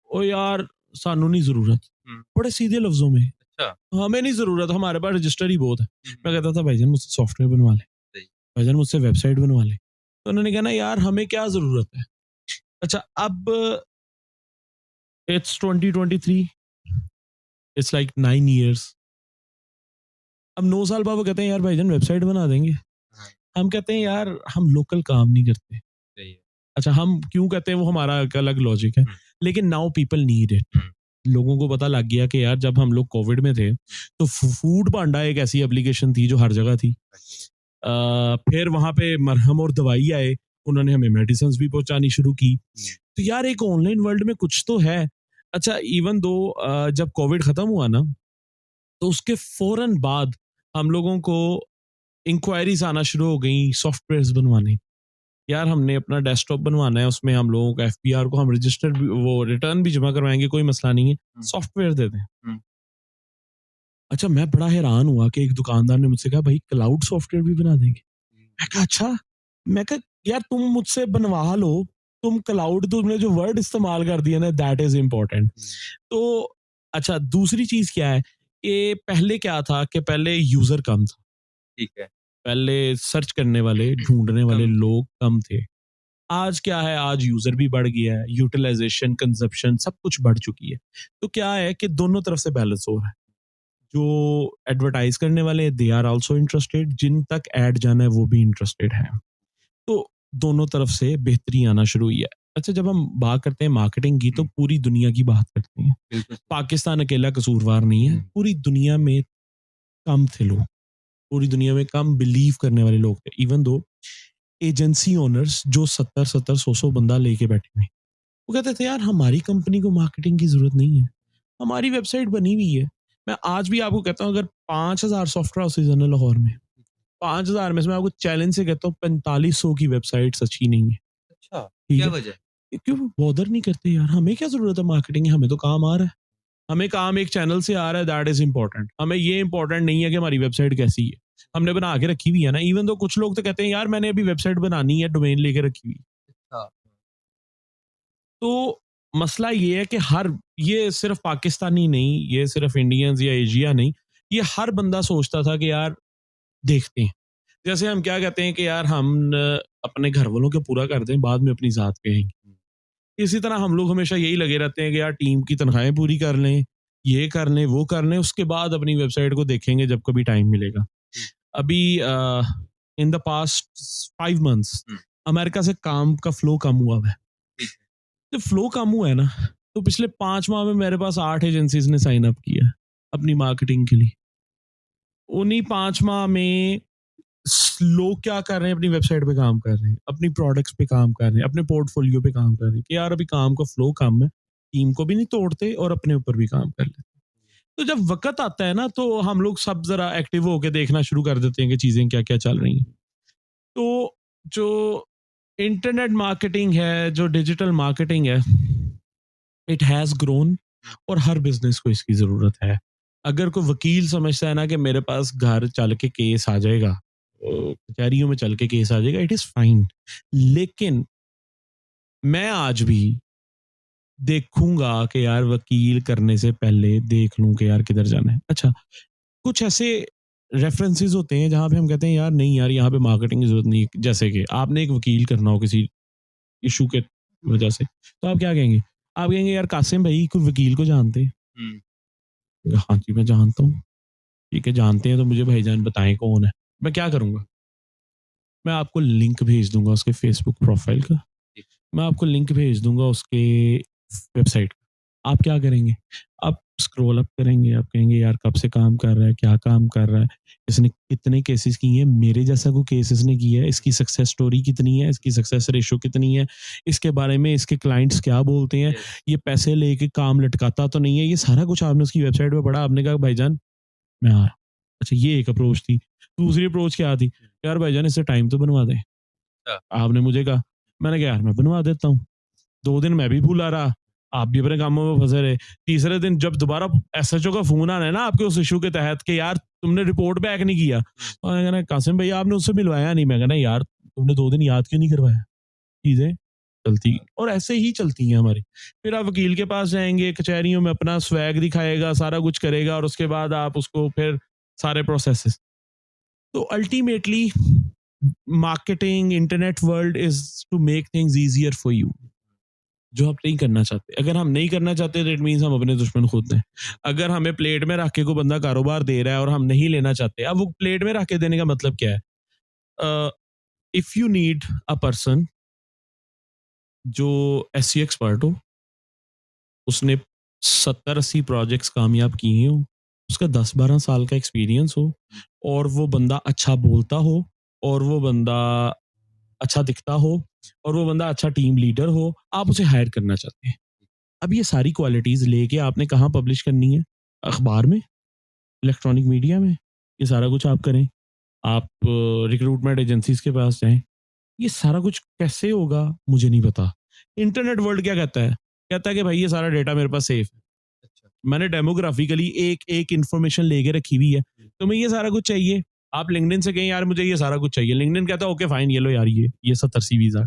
ओ यार सानू नहीं जरूरत, बड़े सीधे लफ्जों में, अच्छा। हमें नहीं जरूरत, हमारे पास रजिस्टर ही बहुत है। मैं कहता था भाईजान मुझसे सॉफ्टवेयर बनवा ले, भाईजान मुझसे वेबसाइट बनवा ले। तो उन्होंने कहा ना यार हमें क्या जरूरत है। अच्छा, अब इट्स 2023, इट्स लाइक 9 years। अब 9 साल बाद वो कहते हैं यार भाईजान वेबसाइट बना देंगे। हम कहते हैं यार हम लोकल काम नहीं करते। सही है। अच्छा, हम क्यों कहते हैं वो हमारा एक अलग लॉजिक है, लेकिन नाउ पीपल नीड इट। लोगों को पता लग गया कि यार जब हम लोग कोविड में थे तो फूड पांडा एक ऐसी एप्लीकेशन थी जो हर जगह थी। फिर वहां पे मरहम और दवाई आए, उन्होंने हमें मेडिसिन भी पहुंचानी शुरू की। तो यार एक ऑनलाइन वर्ल्ड में कुछ तो है। अच्छा, इवन दो जब कोविड खत्म हुआ ना, तो उसके फौरन बाद हम लोगों को इंक्वायरीज आना शुरू हो गई सॉफ्टवेयर बनवाने। यार हमने अपना डेस्कटॉप बनवाना है, उसमें हम लोगों का एफपीआर को हम रजिस्टर भी, वो रिटर्न भी जमा करवाएंगे, कोई मसला नहीं है, सॉफ्टवेयर दे दें। अच्छा, मैं बड़ा हैरान हुआ कि एक दुकानदार ने मुझसे कहा भाई क्लाउड सॉफ्टवेयर भी बना देंगे। मैं कहा अच्छा, मैं कहा यार तुम मुझसे बनवा लो, तुम क्लाउड, तुमने जो वर्ड इस्तेमाल कर दिया ना, दैट इज इम्पोर्टेंट। तो अच्छा, दूसरी चीज क्या है कि पहले क्या था कि पहले यूजर कम था, ठीक है। पहले सर्च करने वाले, ढूंढने वाले कम। लोग कम थे। आज क्या है, आज यूजर भी बढ़ गया है, यूटिलाइजेशन, कंजप्शन सब कुछ बढ़ चुकी है। तो क्या है कि दोनों तरफ से बैलेंस हो रहा है। जो एडवर्टाइज करने वाले दे आर आल्सो इंटरेस्टेड, जिन तक ऐड जाना है वो भी इंटरेस्टेड है। तो दोनों तरफ से बेहतरी आना शुरू हुई है। अच्छा, जब हम बात करते हैं मार्केटिंग की तो पूरी दुनिया की बात करते हैं। पाकिस्तान अकेला कसूरवार नहीं है, पूरी दुनिया में कम थे लोग, पूरी दुनिया में कम बिलीव करने वाले लोग थे। इवन दो एजेंसी ओनर्स जो 70-70, 100-100 बंदा लेके बैठे हुए, वो कहते थे यार हमारी कंपनी को मार्केटिंग की जरूरत नहीं है, हमारी वेबसाइट बनी हुई है। मैं आज भी आपको कहता हूँ, अगर 5,000 सॉफ्टवेयर हाउसेज हैं लाहौर में, 5,000 में से मैं आपको चैलेंज से कहता हूँ 4500 की वेबसाइट्स अच्छी नहीं है। अच्छा, ठीक क्या है, वजह? क्यों बॉदर नहीं करते यार, हमें क्या जरूरत है मार्केटिंग की, हमें तो काम आ रहा है, हमें काम एक चैनल से आ रहा है, दैट इज इंपॉर्टेंट। हमें ये इंपॉर्टेंट नहीं है कि हमारी वेबसाइट कैसी है, हमने बना के रखी हुई है ना। इवन तो कुछ लोग तो कहते हैं यार मैंने अभी वेबसाइट बनानी है, डोमेन लेके रखी हुई। हाँ। तो मसला ये है कि हर, ये सिर्फ पाकिस्तानी नहीं, ये सिर्फ इंडियंस या एशिया नहीं, ये हर बंदा सोचता था कि यार देखते हैं। जैसे हम क्या कहते हैं कि यार हम अपने घर वालों के पूरा कर दें, बाद में अपनी जात पे आएंगे। इसी तरह हम लोग हमेशा यही लगे रहते हैं कि यार टीम की तनख्वाहें पूरी कर लें, ये कर लें, वो कर लें, उसके बाद अपनी वेबसाइट को देखेंगे जब कभी टाइम मिलेगा। अभी in the past 5 months America से काम का फ्लो कम हुआ है। जब फ्लो कम हुआ है ना, तो पिछले 5 माह में मेरे पास 8 एजेंसीज ने साइन अप किया है अपनी मार्केटिंग के लिए। उन्हीं 5 माह में लोग क्या कर रहे हैं, अपनी वेबसाइट पे काम कर रहे हैं, अपनी प्रोडक्ट्स पे काम कर रहे हैं, अपने पोर्टफोलियो पे काम कर रहे हैं कि यार अभी काम का फ्लो कम है, टीम को भी नहीं तोड़ते और अपने ऊपर भी काम कर लेते। तो जब वक्त आता है ना, तो हम लोग सब जरा एक्टिव होकर देखना शुरू कर देते हैं कि चीजें क्या क्या चल रही हैं। तो जो इंटरनेट मार्केटिंग है, जो डिजिटल मार्केटिंग है, इट हैज ग्रोन, और हर बिजनेस को इसकी जरूरत है। अगर कोई वकील समझता है ना कि मेरे पास घर चल के केस आ जाएगा, कचहरियों में चल के केस आ जाएगा, इट इज फाइन, लेकिन मैं आज भी देखूंगा कि यार वकील करने से पहले देख लूं कि यार किधर जाना है। अच्छा, कुछ ऐसे रेफरेंसेस होते हैं जहां पे हम कहते हैं यार नहीं यार यहाँ पे मार्केटिंग की जरूरत नहीं है। जैसे कि आपने एक वकील करना हो किसी इशू के वजह से, तो आप क्या कहेंगे? आप कहेंगे यार कासिम भाई कोई वकील को जानते हैं? हाँ जी मैं जानता हूँ। ठीक है, जानते हैं तो मुझे भाईजान बताएं कौन है, मैं क्या करूंगा? मैं आपको लिंक भेज दूंगा उसके फेसबुक प्रोफाइल का, मैं आपको लिंक भेज दूंगा उसके वेबसाइट का। आप क्या करेंगे? आप स्क्रॉल अप करेंगे, आप कहेंगे यार कब से काम कर रहा है, क्या काम कर रहा है, इसने कितने केसेस किए हैं, मेरे जैसा को केसेस ने किया है, इसकी सक्सेस स्टोरी कितनी है, इसकी सक्सेस रेशो कितनी है, इसके बारे में इसके क्लाइंट्स क्या बोलते हैं, ये पैसे लेके काम लटकाता तो नहीं है, ये सारा कुछ आपने उसकी वेबसाइट पे पढ़ा, आपने कहा भाईजान मैं आ रहा हूँ। अच्छा, ये एक अप्रोच थी। दूसरी अप्रोच क्या थी? यार भाईजान इससे टाइम तो बनवा दें। आपने मुझे कहा, मैंने कहा यार मैं बनवा देता हूँ। 2 दिन मैं भी भूला रहा, आप भी अपने कामों में फंसे रहे। तीसरे दिन जब दोबारा एसएचओ का फोन आना है ना आपके उस इशू के तहत कि यार तुमने रिपोर्ट बैक नहीं किया, और मैं कहना कासिम भैया आपने उससे मिलवाया नहीं। मैं कहना यार तुमने 2 दिन याद क्यों नहीं करवाया? चीजें चलती और ऐसे ही चलती हैं हमारी। फिर आप वकील के पास जाएंगे, कचहरियों में अपना स्वैग दिखाएगा, सारा कुछ करेगा, और उसके बाद आप उसको फिर सारे प्रोसेसेस। तो ultimately marketing internet world is to make things easier for you, जो आप नहीं करना चाहते। अगर हम नहीं करना चाहते तो इट मीन्स हम अपने दुश्मन खुद हैं। अगर हमें प्लेट में रख के कोई बंदा कारोबार दे रहा है और हम नहीं लेना चाहते, अब वो प्लेट में रख के देने का मतलब क्या है? If you need a person जो एससी एक्सपर्ट हो, उसने 70-80 प्रोजेक्ट्स कामयाब किए हो, उसका 10-12 साल का एक्सपीरियंस हो, और वो बंदा अच्छा बोलता हो, और वो बंदा अच्छा दिखता हो, और वो बंदा अच्छा टीम लीडर हो, आप उसे हायर करना चाहते हैं। अब ये सारी क्वालिटीज लेके आपने कहाँ पब्लिश करनी है? अखबार में, इलेक्ट्रॉनिक मीडिया में, ये सारा कुछ आप करें। आप रिक्रूटमेंट एजेंसीज के पास जाएं। ये सारा कुछ कैसे होगा मुझे नहीं पता। इंटरनेट वर्ल्ड क्या कहता है? कहता है कि भाई ये सारा डेटा मेरे पास सेफ है, मैंने डेमोग्राफिकली एक एक इन्फॉर्मेशन लेके रखी हुई है, तुम्हें ये सारा कुछ चाहिए, आप लिंक्डइन से कहें यार मुझे ये सारा कुछ चाहिए, लिंक्डइन कहता है ओके फाइन ये लो यार ये 70 वीजा।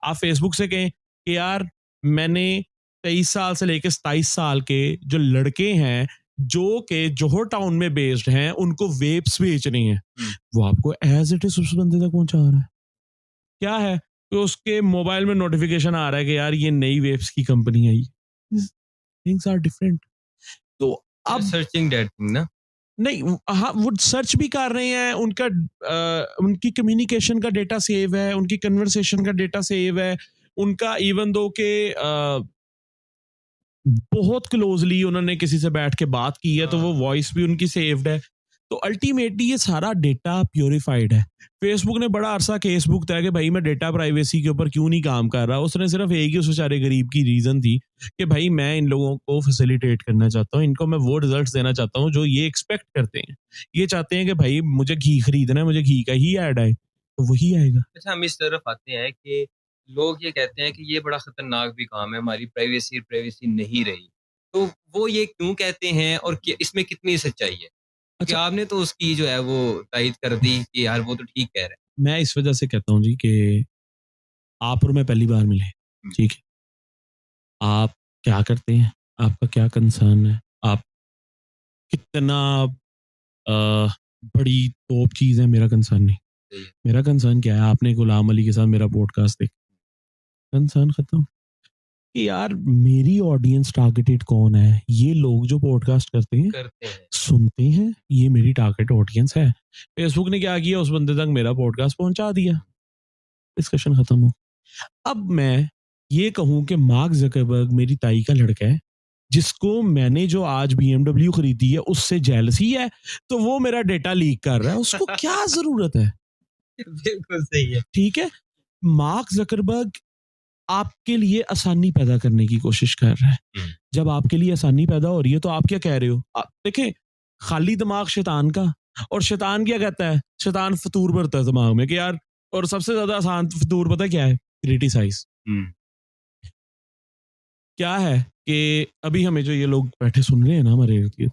आप फेसबुक से कहें कि यार मैंने 23 साल से लेकर 27 साल के जो लड़के हैं जो के जोहर टाउन में बेस्ड हैं, उनको वेब्स बेचनी है, वो आपको एज इट इज उस बंदे तक पहुंचा रहा है। क्या है तो उसके मोबाइल में नोटिफिकेशन आ रहा है कि यार ये नई वेब्स की कंपनी आई। Things are different. तो अब सर्चिंग दैट थिंग ना, नहीं, हाँ वो सर्च भी कर रहे हैं, उनका उनकी कम्युनिकेशन का डेटा सेव है, उनकी कन्वर्सेशन का डेटा सेव है, उनका इवन दो के बहुत क्लोजली उन्होंने किसी से बैठ के बात की है तो वो वॉइस भी उनकी सेव्ड है। तो अल्टीमेटली ये सारा डेटा प्योरीफाइड है। फेसबुक ने बड़ा अरसा केस भुगता है कि भाई मैं डेटा प्राइवेसी के ऊपर क्यों नहीं काम कर रहा। उसने सिर्फ एक ही उस बेचारे गरीब की रीजन थी कि भाई मैं इन लोगों को फैसिलिटेट करना चाहता हूँ, इनको मैं वो रिजल्ट्स देना चाहता हूँ जो ये एक्सपेक्ट करते हैं। ये चाहते हैं कि भाई मुझे घी खरीदना है, मुझे घी का ही ऐड आए तो वही आएगा। अच्छा हम इस तरफ आते हैं कि लोग ये कहते हैं कि ये बड़ा खतरनाक भी काम है, हमारी प्राइवेसी प्राइवेसी नहीं रही, तो वो ये क्यों कहते हैं और इसमें कितनी सच्चाई है? कि अच्छा, आपने तो उसकी जो है वो तायद कर दी कि यार वो तो ठीक कह रहे मैं इस वजह से कहता हूँ जी कि आप और मैं पहली बार मिले, हैं। ठीक है, आप क्या करते हैं, आपका क्या कंसर्न है, आप कितना अ, बड़ी टॉप चीज़ है, मेरा कंसर्न नहीं। सही है। मेरा कंसर्न क्या है, आपने गुलाम अली के साथ मेरा पॉडकास्ट देखा, कंसर्न खत्म। कि यार मेरी ऑडियंस टारगेटेड कौन है, ये लोग जो पॉडकास्ट करते हैं करते हैं सुनते हैं, ये मेरी टारगेट ऑडियंस है। फेसबुक ने क्या किया, उस बंदे तक मेरा पॉडकास्ट पहुंचा दिया, डिस्कशन खत्म हो। अब मैं ये कहूं कि मार्क जकरबर्ग मेरी ताई का लड़का है, जिसको मैंने जो आज BMW खरीदी है उससे जेलसी है, तो वो मेरा डेटा लीक कर रहा है, उसको क्या जरूरत है? बिल्कुल सही है। ठीक है, मार्क जकरबर्ग आपके लिए आसानी पैदा करने की कोशिश कर रहा है। जब आपके लिए आसानी पैदा हो रही है तो आप क्या कह रहे हो? देखें, खाली दिमाग शैतान का, और शैतान क्या कहता है? शैतान फतूर भरता है दिमाग में कि यार, और सबसे ज्यादा आसान फतूर पता है क्या है? क्रिटिसाइज। क्या है कि अभी हमें जो ये लोग बैठे सुन रहे हैं ना हमारे इर्द गिर्द,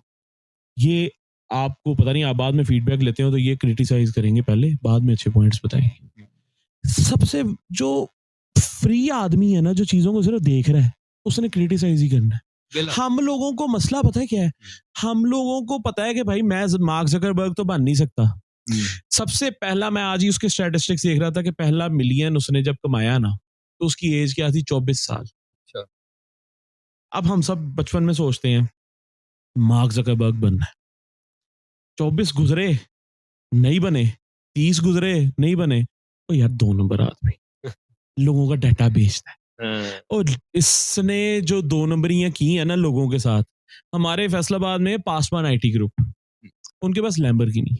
ये आपको पता नहीं, आप बाद में फीडबैक लेते हो तो ये क्रिटिसाइज करेंगे पहले, बाद में अच्छे पॉइंट्स बताएंगे। सबसे जो फ्री आदमी है ना, जो चीजों को सिर्फ देख रहा है, उसने क्रिटिसाइज ही करना है। हम लोगों को मसला पता है क्या है? हम लोगों को पता है कि भाई मैं मार्क जकरबर्ग तो बन नहीं सकता। सबसे पहला, मैं आज ही उसके स्टैटिस्टिक्स देख रहा था कि पहला मिलियन उसने जब कमाया ना, तो उसकी एज क्या थी? 24 साल। अब हम सब बचपन में सोचते हैं मार्क जकरबर्ग बनना है, 24 गुजरे नहीं बने, 30 गुजरे नहीं बने, ओ यार 2 नंबर आदमी लोगों का डाटा बेचता है। हाँ, और इसने जो 2 नंबरियां की है ना लोगों के साथ, हमारे फैसलाबाद में पासवान आईटी ग्रुप, उनके पास लैम्बोर्गिनी।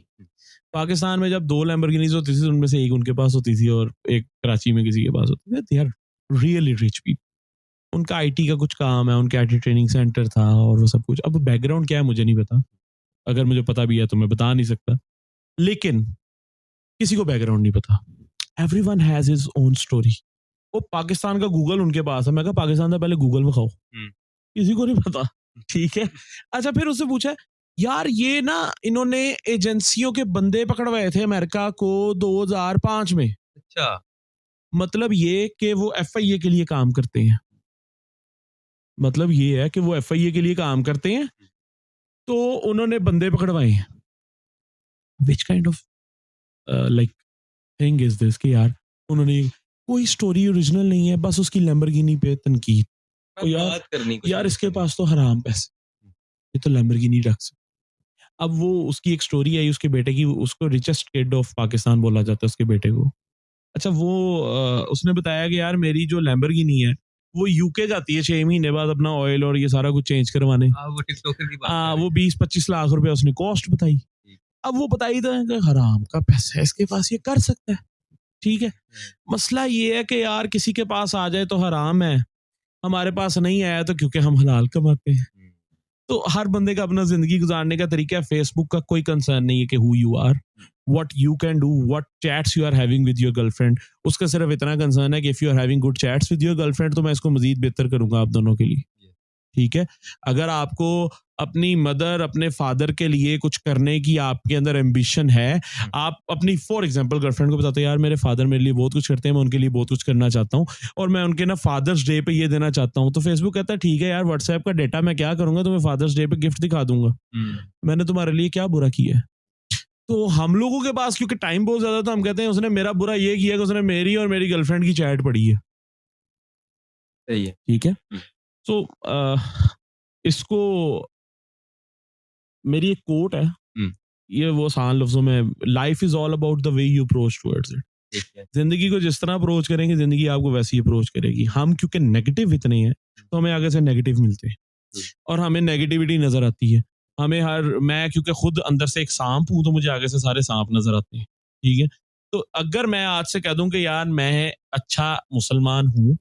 पाकिस्तान में जब 2 लैम्बोर्गिनीज होती थी, उनमें से एक उनके पास होती थी और एक कराची में किसी के पास होती थी। They are really rich people. उनका आईटी का कुछ काम है, उनके आईटी ट्रेनिंग सेंटर था और वो सब कुछ। अब बैकग्राउंड क्या है मुझे नहीं पता, अगर मुझे पता भी है तो मैं बता नहीं सकता, लेकिन किसी को बैकग्राउंड नहीं पता। Everyone has his own story. वो पाकिस्तान का गूगल उनके पास है। मैं कहा पाकिस्तान का पहले गूगल में खाओ, किसी को नहीं पता। ठीक है। अच्छा, फिर उससे पूछा यार ये ना इन्होंने एजेंसियों के बंदे पकड़वाए थे अमेरिका को 2005 में। अच्छा, मतलब ये कि वो एफआईए के लिए काम करते हैं। मतलब ये है कि वो एफआईए के लिए काम करते हैं, तो उन्होंने बंदे पकड़वाए हैं। Which kind of like thing is this कि यार उन्होंने कोई स्टोरी ओरिजिनल नहीं है, बस उसकी लैम्बोर्गिनी पे तनकीद। तो यार बात करनी कुछ यार नहीं इसके करनी। पास तो हराम पैसे, ये तो लैम्बोर्गिनी रख सकते। अब वो उसकी एक स्टोरी आई उसके बेटे की, उसको रिचेस्ट किड ऑफ पाकिस्तान बोला जाता है उसके बेटे को। अच्छा, वो उसने बताया कि यार मेरी जो लैम्बोर्गिनी है वो यूके जाती है 6 महीने बाद अपना ऑयल और ये सारा कुछ चेंज करवाने। वो टिकटॉकर की बात कर रहे वो हैं। 20-25 लाख रुपए उसने कॉस्ट बताई। ठीक। अब वो बताई तो है कि हराम का पैसा है इसके पास, ये कर सकता है। ठीक है। मसला ये है कि यार किसी के पास आ जाए तो हराम है, हमारे पास नहीं आया तो क्योंकि हम हलाल कमाते हैं। तो हर बंदे का अपना जिंदगी गुजारने का तरीका है। फेसबुक का कोई कंसर्न नहीं है कि who you are, what you can do, what chats you are having with your girlfriend. उसका सिर्फ इतना कंसर्न है कि if you are having good chats with your girlfriend तो मैं इसको मजीद बेहतर करूंगा आप दोनों के लिए। ठीक है। अगर आपको अपनी मदर अपने फादर के लिए कुछ करने की आपके अंदर एम्बिशन है, आप अपनी फॉर एग्जांपल गर्लफ्रेंड को बताते हैं यार मेरे फादर मेरे लिए बहुत कुछ करते हैं, मैं उनके लिए बहुत कुछ करना चाहता हूँ और मैं उनके ना फादर्स डे पे ये देना चाहता हूँ, तो फेसबुक कहता है ठीक है यार व्हाट्सएप का डेटा मैं क्या करूंगा, तुम्हें फादर्स डे पे गिफ्ट दिखा दूंगा, मैंने तुम्हारे लिए क्या बुरा किया है। तो हम लोगों के पास क्योंकि टाइम बहुत ज्यादा था, हम कहते हैं उसने मेरा बुरा ये किया कि उसने मेरी और मेरी गर्लफ्रेंड की चैट पढ़ी है। सही है। ठीक है। तो इसको मेरी एक कोट है, ये वो आसान लफ्जों में, life is all about the way you approach towards it. जिंदगी को जिस तरह अप्रोच करेंगे जिंदगी आपको वैसी अप्रोच करेगी। हम क्योंकि नेगेटिव इतने हैं तो हमें आगे से नेगेटिव मिलते हैं और हमें नेगेटिविटी नजर आती है। हमें मैं क्योंकि खुद अंदर से एक सांप हूं तो मुझे आगे से सारे सांप नजर आते हैं। ठीक है। तो अगर मैं आज से कह दूं कि यार मैं अच्छा मुसलमान हूं,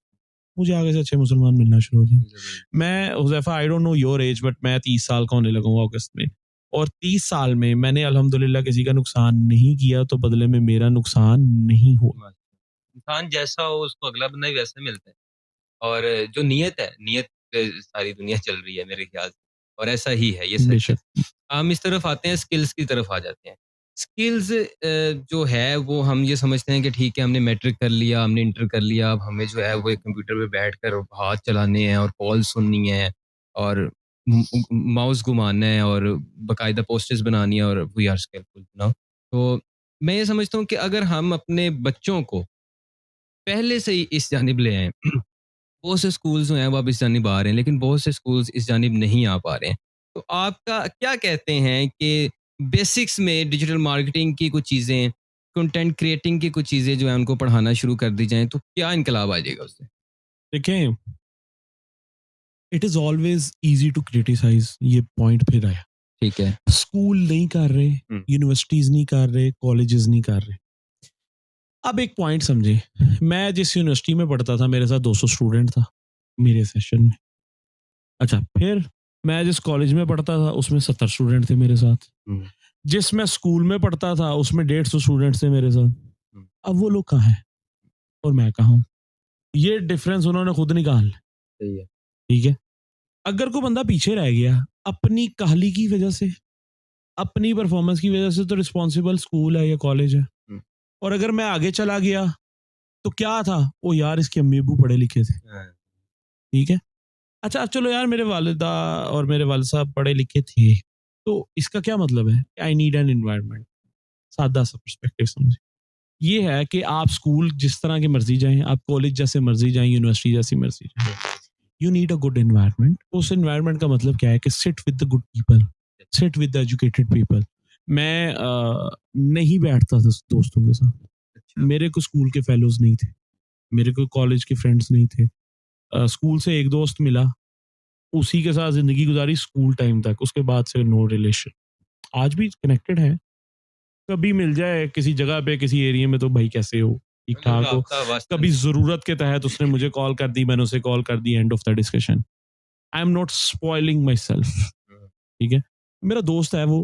मुझे आगे से अच्छे मुसलमान मिलना शुरू हो जाएंगे। मैं Huzaifa, I don't know your age, but मैं 30 साल का होने लगूंगा अगस्त में, और 30 साल में मैंने अल्हम्दुलिल्लाह किसी का नुकसान नहीं किया तो बदले में मेरा नुकसान नहीं हुआ। इंसान जैसा हो उसको अगला बंदा भी वैसे मिलता है। और जो नियत है, नियत पे सारी दुनिया चल रही है मेरे ख्याल से, और ऐसा ही है, ये सच है। बेशक। हम इस तरफ आते हैं, स्किल्स की तरफ आ जाते हैं। स्किल्स जो है वो हम ये समझते हैं कि ठीक है हमने मैट्रिक कर लिया, हमने इंटर कर लिया, अब हमें जो है वो एक कंप्यूटर पे बैठकर हाथ चलाने हैं और कॉल सुननी है और माउस घुमाना है और बाकायदा पोस्टर्स बनानी है और वी आर स्किलफुल नाउ। तो मैं ये समझता हूँ कि अगर हम अपने बच्चों को पहले से ही इस जानिब ले आएँ, बहुत से स्कूल्स जो हैं वो अब इस जानिब आ रहे हैं, लेकिन बहुत से स्कूल्स इस जानिब नहीं आ पा रहे हैं। तो आपका क्या कहते हैं कि बेसिक्स में डिजिटल मार्केटिंग की कुछ चीज़ें, कंटेंट क्रिएटिंग की कुछ चीज़ें जो हैं उनको पढ़ाना शुरू कर दी जाएँ, तो क्या इनकलाब आ जाएगा उससे? देखें, it is always easy to criticize, ये पॉइंट फिर आया। ठीक है। स्कूल नहीं कर रहे, यूनिवर्सिटीज नहीं कर रहे, कॉलेजेस नहीं कर रहे। अब एक पॉइंट समझे, मैं जिस यूनिवर्सिटी में पढ़ता था मेरे साथ 200 स्टूडेंट था मेरे सेशन में। अच्छा, फिर मैं जिस कॉलेज में पढ़ता था उसमें 70 स्टूडेंट थे मेरे साथ। जिस मैं स्कूल में पढ़ता था उसमें 150 स्टूडेंट थे मेरे साथ। अब वो लोग कहाँ हैं और मैं कहाँ हूँ, ये डिफरेंस उन्होंने खुद निकाल। सही है। ठीक है। अगर कोई बंदा पीछे रह गया अपनी काहली की वजह से, अपनी परफॉर्मेंस की वजह से, तो रिस्पॉन्सिबल स्कूल है या कॉलेज है। और अगर मैं आगे चला गया तो क्या था, वो यार इसके अम्मी अब्बू पढ़े लिखे थे। ठीक है। अच्छा चलो यार मेरे वालिदा और मेरे वालिद साहब पढ़े लिखे थे, तो इसका क्या मतलब है, आई नीड एन एनवायरनमेंट। सादा सा पर्सपेक्टिव समझे, ये है कि आप स्कूल जिस तरह की मर्जी जाएं, आप कॉलेज जैसे मर्जी जाएं, यूनिवर्सिटी जैसी मर्जी जाएं, you need a good environment. उस एनवायरनमेंट का मतलब क्या है कि sit with the good people, sit with the educated people. मैं नहीं बैठता था दोस्तों के साथ। मेरे को स्कूल के फेलोज नहीं थे, मेरे को कॉलेज के फ्रेंड्स नहीं थे। स्कूल से एक दोस्त मिला, उसी के साथ जिंदगी गुजारी स्कूल टाइम तक, उसके बाद से नो रिलेशन। आज भी कनेक्टेड है, कभी मिल जाए किसी जगह पे किसी एरिया में तो भाई कैसे हो, ठीक ठाक हो। कभी जरूरत के तहत उसने मुझे कॉल कर दी, मैंने उसे कॉल कर दी, end of the discussion. I am not spoiling myself, ठीक है। मेरा दोस्त है वो,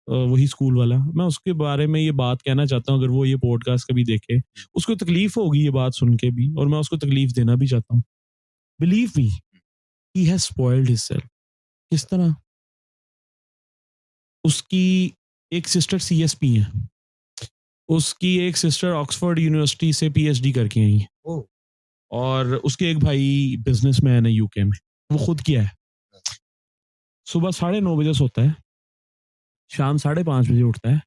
वही स्कूल वाला। मैं उसके बारे में ये बात कहना चाहता हूँ, अगर वो ये पॉडकास्ट कभी देखे, उसको तकलीफ होगी ये बात सुन के भी, और मैं उसको तकलीफ देना भी चाहता हूँ। Believe me, he has spoiled himself. किस तरह? उसकी एक सिस्टर सीएसपी है, उसकी एक सिस्टर ऑक्सफोर्ड यूनिवर्सिटी से पीएचडी करके आई है, और उसके एक भाई बिजनेसमैन है यूके में। वो खुद किया है, सुबह 9:30 सोता है, शाम 5:30 बजे उठता है,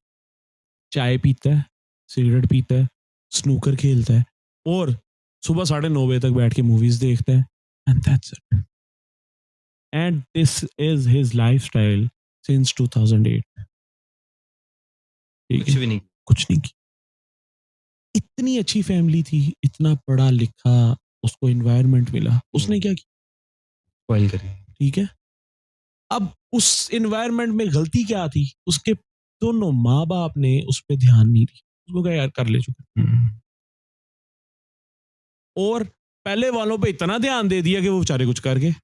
चाय पीता है, सिगरेट पीता है, स्नूकर खेलता है, और सुबह 9:30 बजे तक बैठ के मूवीज देखता है, and that's it. And this is his lifestyle since 2008। कुछ भी नहीं, कुछ नहीं की। इतनी अच्छी फैमिली थी, इतना पढ़ा लिखा, उसको एनवायरनमेंट मिला, उसने क्या किया? स्पॉइल करी। ठीक है, अब उस एनवायरनमेंट में गलती क्या थी? उसके दोनों माँ बाप ने उस पर ध्यान नहीं दिया, उसको कहा यार कर ले चुका, और पहले वालों पे इतना ध्यान दे दिया कि वो बेचारे कुछ कर गए।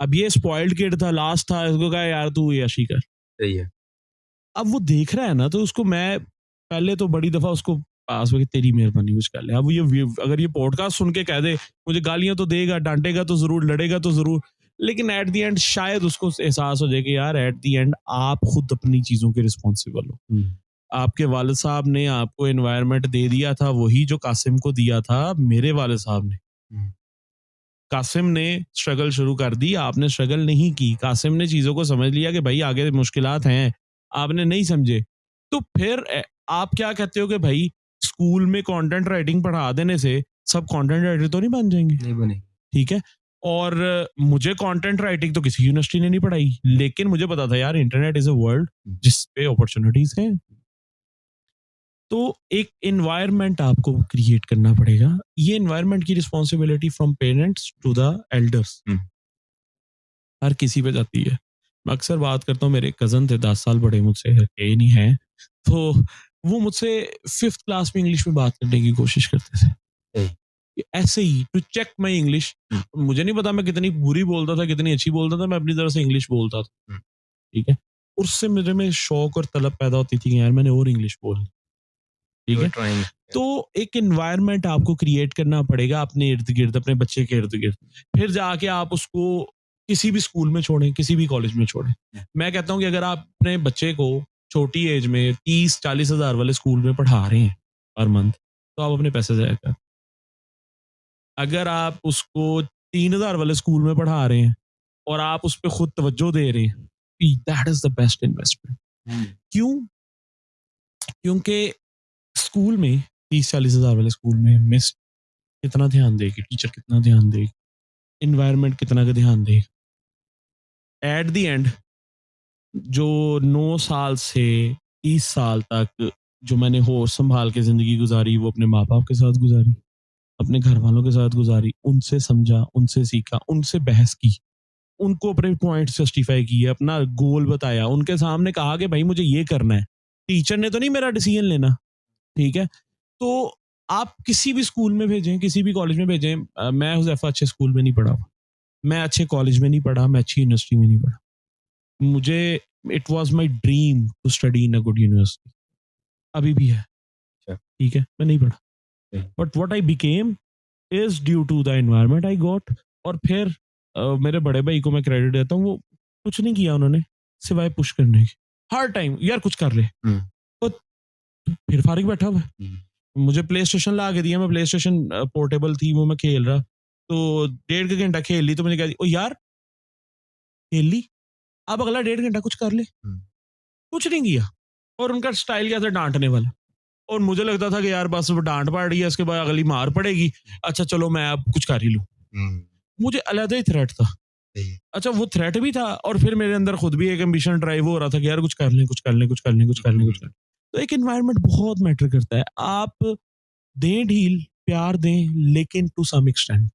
अब ये स्पॉइल्ड किड था, लास्ट था, इसको कहा यार तू यशी कर। सही है। अब वो देख रहा है ना, तो उसको मैं पहले तो बड़ी दफा उसको पास में तेरी मेहरबानी कुछ कर ले। अब ये अगर ये पॉडकास्ट सुन के कह दे, मुझे गालियां तो देगा, डांटेगा तो जरूर, लड़ेगा तो जरूर, लेकिन एट द एंड शायद उसको एहसास हो जाए कि यार एट द एंड आप खुद अपनी चीजों के रिस्पॉन्सिबल हो। आपके वालिद साहब ने आपको एनवायरनमेंट दे दिया था, वही जो कासिम को दिया था मेरे वालिद साहब ने। कासिम ने स्ट्रगल शुरू कर दी, आपने स्ट्रगल नहीं की। कासिम ने चीजों को समझ लिया कि भाई आगे मुश्किलात हैं, आपने नहीं समझे। तो फिर आप क्या कहते हो कि भाई स्कूल में कंटेंट राइटिंग पढ़ा देने से सब कंटेंट राइटर तो नहीं बन जाएंगे? नहीं बने। ठीक है, और मुझे कंटेंट राइटिंग तो किसी यूनिवर्सिटी ने नहीं पढ़ाई, लेकिन मुझे पता था यार इंटरनेट इज अ वर्ल्ड जिस पे अपॉर्चुनिटीज हैं। तो एक एनवायरनमेंट आपको क्रिएट करना पड़ेगा। ये एनवायरनमेंट की responsibility from parents to the elders हर किसी पे जाती है। मैं अक्सर बात करता हूँ, मेरे कजन थे 10 साल बड़े मुझसे, है नहीं है, तो वो मुझसे 5th क्लास में इंग्लिश में बात करने की कोशिश करते थे, ऐसे ही टू चेक माई इंग्लिश। मुझे नहीं पता मैं कितनी बुरी बोलता था, कितनी अच्छी बोलता था, मैं अपनी तरफ से इंग्लिश बोलता था, ठीक है। उससे मेरे में शौक और तलब पैदा होती थी कि यार मैंने और इंग्लिश बोलनी, ठीक है। तो एक एनवायरनमेंट आपको क्रिएट करना पड़ेगा अपने इर्द गिर्द, अपने बच्चे के इर्द गिर्द, फिर जाके आप उसको किसी भी स्कूल में छोड़ें, किसी भी कॉलेज में छोड़ें। मैं कहता हूँ कि अगर आप अपने बच्चे को छोटी एज में 30-40 हज़ार वाले स्कूल में पढ़ा रहे हैं पर मंथ, तो आप अपने पैसे ज़ाया कर। अगर आप उसको 3,000 वाले स्कूल में पढ़ा रहे हैं और आप उस पर खुद तवज्जो दे रहे हैं, that is the best investment. क्यों? क्योंकि स्कूल में 30-40 हज़ार वाले स्कूल में मिस कितना ध्यान देगी, टीचर कितना ध्यान देगी, इन्वायरमेंट कितना का ध्यान देगा। एट द एंड जो 9 साल से 30 साल तक जो मैंने होश संभाल के जिंदगी गुजारी, वो अपने माँ बाप के साथ गुजारी, अपने घर वालों के साथ गुजारी, उनसे समझा, उनसे सीखा, उनसे बहस की, उनको अपने पॉइंट जस्टिफाई किए, अपना गोल बताया, उनके सामने कहा कि भाई मुझे ये करना है। टीचर ने तो नहीं मेरा डिसीजन लेना, ठीक है। तो आप किसी भी स्कूल में भेजें, किसी भी कॉलेज में भेजें। मैं हुज़ैफा अच्छे स्कूल में नहीं पढ़ा, मैं अच्छे कॉलेज में नहीं पढ़ा, मैं अच्छी यूनिवर्सिटी में नहीं पढ़ा। मुझे it was my dream to study in a good university, अभी भी है, ठीक है, मैं नहीं पढ़ा, but what I became is due to the environment I got. और फिर मेरे बड़े भाई को मैं क्रेडिट देता हूँ, वो कुछ नहीं किया उन्होंने सिवाय पुश करने के, हर टाइम यार कुछ कर ले, तो फिर फारिग बैठा हुआ है। मुझे प्ले स्टेशन ला के दिया, मैं प्ले स्टेशन पोर्टेबल थी, वो मैं खेल रहा, तो 1.5 घंटा खेल ली, तो मुझे कह दी ओ यार खेल ली, अब अगला 1.5 घंटा कुछ कर ले, कुछ नहीं किया। और उनका स्टाइल क्या था, डांटने वाला, और मुझे लगता था कि यार बस वो डांट पड़ रही है, इसके बाद अगली मार पड़ेगी, अच्छा चलो मैं अब कुछ कर ही लूँ। मुझे अलग ही थ्रेट था, अच्छा वो थ्रेट भी था, और फिर मेरे अंदर खुद भी एक एम्बिशन ड्राइव हो रहा था कि यार कुछ कर लें, कुछ कर लें, कुछ कर लें, कुछ कर लें, कुछ कर लें। तो एक एनवायरनमेंट बहुत मैटर करता है। आप दें ढील, प्यार दें, लेकिन टू सम एक्सटेंट।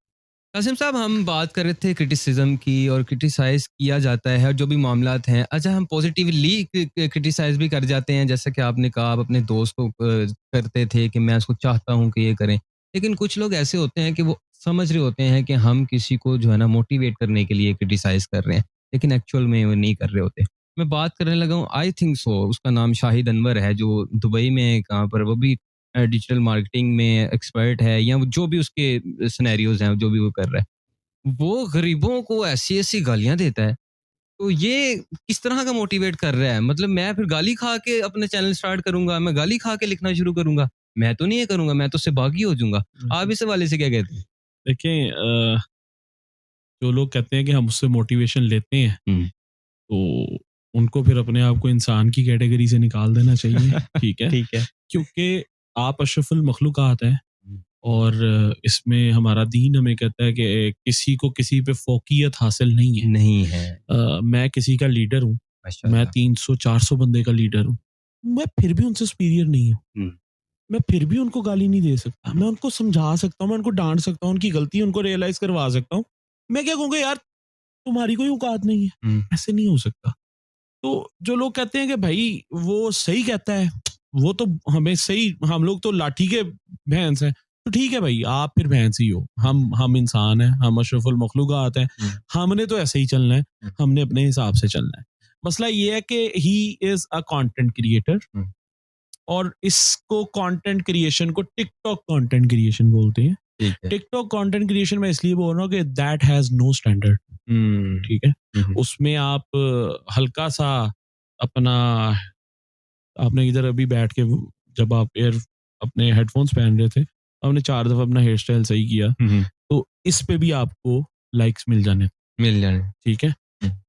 कासिम साहब, हम बात कर रहे थे क्रिटिसिज्म की, और क्रिटिसाइज किया जाता है, और जो भी मामलात हैं, अच्छा हम पॉजिटिवली क्रिटिसाइज भी कर जाते हैं, जैसा कि आपने कहा आप अपने दोस्त को करते थे कि मैं उसको चाहता हूं कि ये करें, लेकिन कुछ लोग ऐसे होते हैं कि वो समझ रहे होते हैं कि हम किसी को जो है ना मोटिवेट करने के लिए क्रिटिसाइज कर रहे हैं, लेकिन एक्चुअल में वो नहीं कर रहे होते। मैं बात करने लगा हूँ, आई थिंक सो उसका नाम शाहिद अनवर है, जो दुबई में कहाँ पर, वो भी डिजिटल मार्केटिंग में एक्सपर्ट है, या वो जो भी उसके सिनेरियोज हैं, जो भी वो कर रहा है, वो गरीबों को ऐसी ऐसी गालियां देता है। तो ये किस तरह का मोटिवेट कर रहा है? मतलब मैं फिर गाली खा के अपने चैनल स्टार्ट करूंगा, मैं गाली खा के लिखना शुरू करूंगा? मैं तो नहीं ये करूंगा, मैं तो उससे बागी हो जाऊंगा। आप इस हवाले से क्या कहते हैं? देखिए, जो लोग कहते हैं कि हम उससे मोटिवेशन लेते हैं, तो उनको फिर अपने आप को इंसान की कैटेगरी से निकाल देना चाहिए। ठीक है, ठीक है। क्योंकि आप अशरफुल मखलूक़ात हैं, और इसमें हमारा दीन हमें कहता है कि किसी को किसी पे फ़ौक़ियत हासिल नहीं है। नहीं है। मैं किसी का लीडर हूँ, मैं माशाल्लाह। 300-400 बंदे का लीडर हूँ, मैं फिर भी उनसे सुपीरियर नहीं हूँ। हम्म, मैं फिर भी उनको गाली नहीं दे सकता, मैं उनको समझा सकता हूँ, मैं उनको डांट सकता हूँ, उनकी गलती उनको रियलाइज़ करवा सकता हूँ। मैं क्या कहूँगा, यार तुम्हारी कोई औकात नहीं है, हम्म, ऐसे नहीं हो सकता। तो जो लोग कहते हैं कि भाई वो सही कहता है, वो तो हमें सही, हम लोग तो लाठी के भैंस हैं, तो ठीक है भाई, आप फिर भैंस ही हो, हम इंसान हैं, हम अशरफुल मखलूक़ात हैं, हमने तो ऐसे ही चलना है, हमने अपने हिसाब से चलना है। मसला ये है कि he is a content creator, और इसको कंटेंट क्रिएशन को टिकटॉक कंटेंट क्रिएशन बोलते हैं। ठीक है। टिकटॉक कंटेंट क्रिएशन में इसलिए बोल रहा हूँ कि दैट हैज नो स्टैंडर्ड। ठीक है, उसमें आप हल्का सा अपना, आपने इधर अभी बैठ के, जब आप अपने हेडफोन्स पहन रहे थे, आपने 4 दफा अपना हेयर स्टाइल सही किया, तो इस पे भी आपको लाइक्स मिल जाने। ठीक है,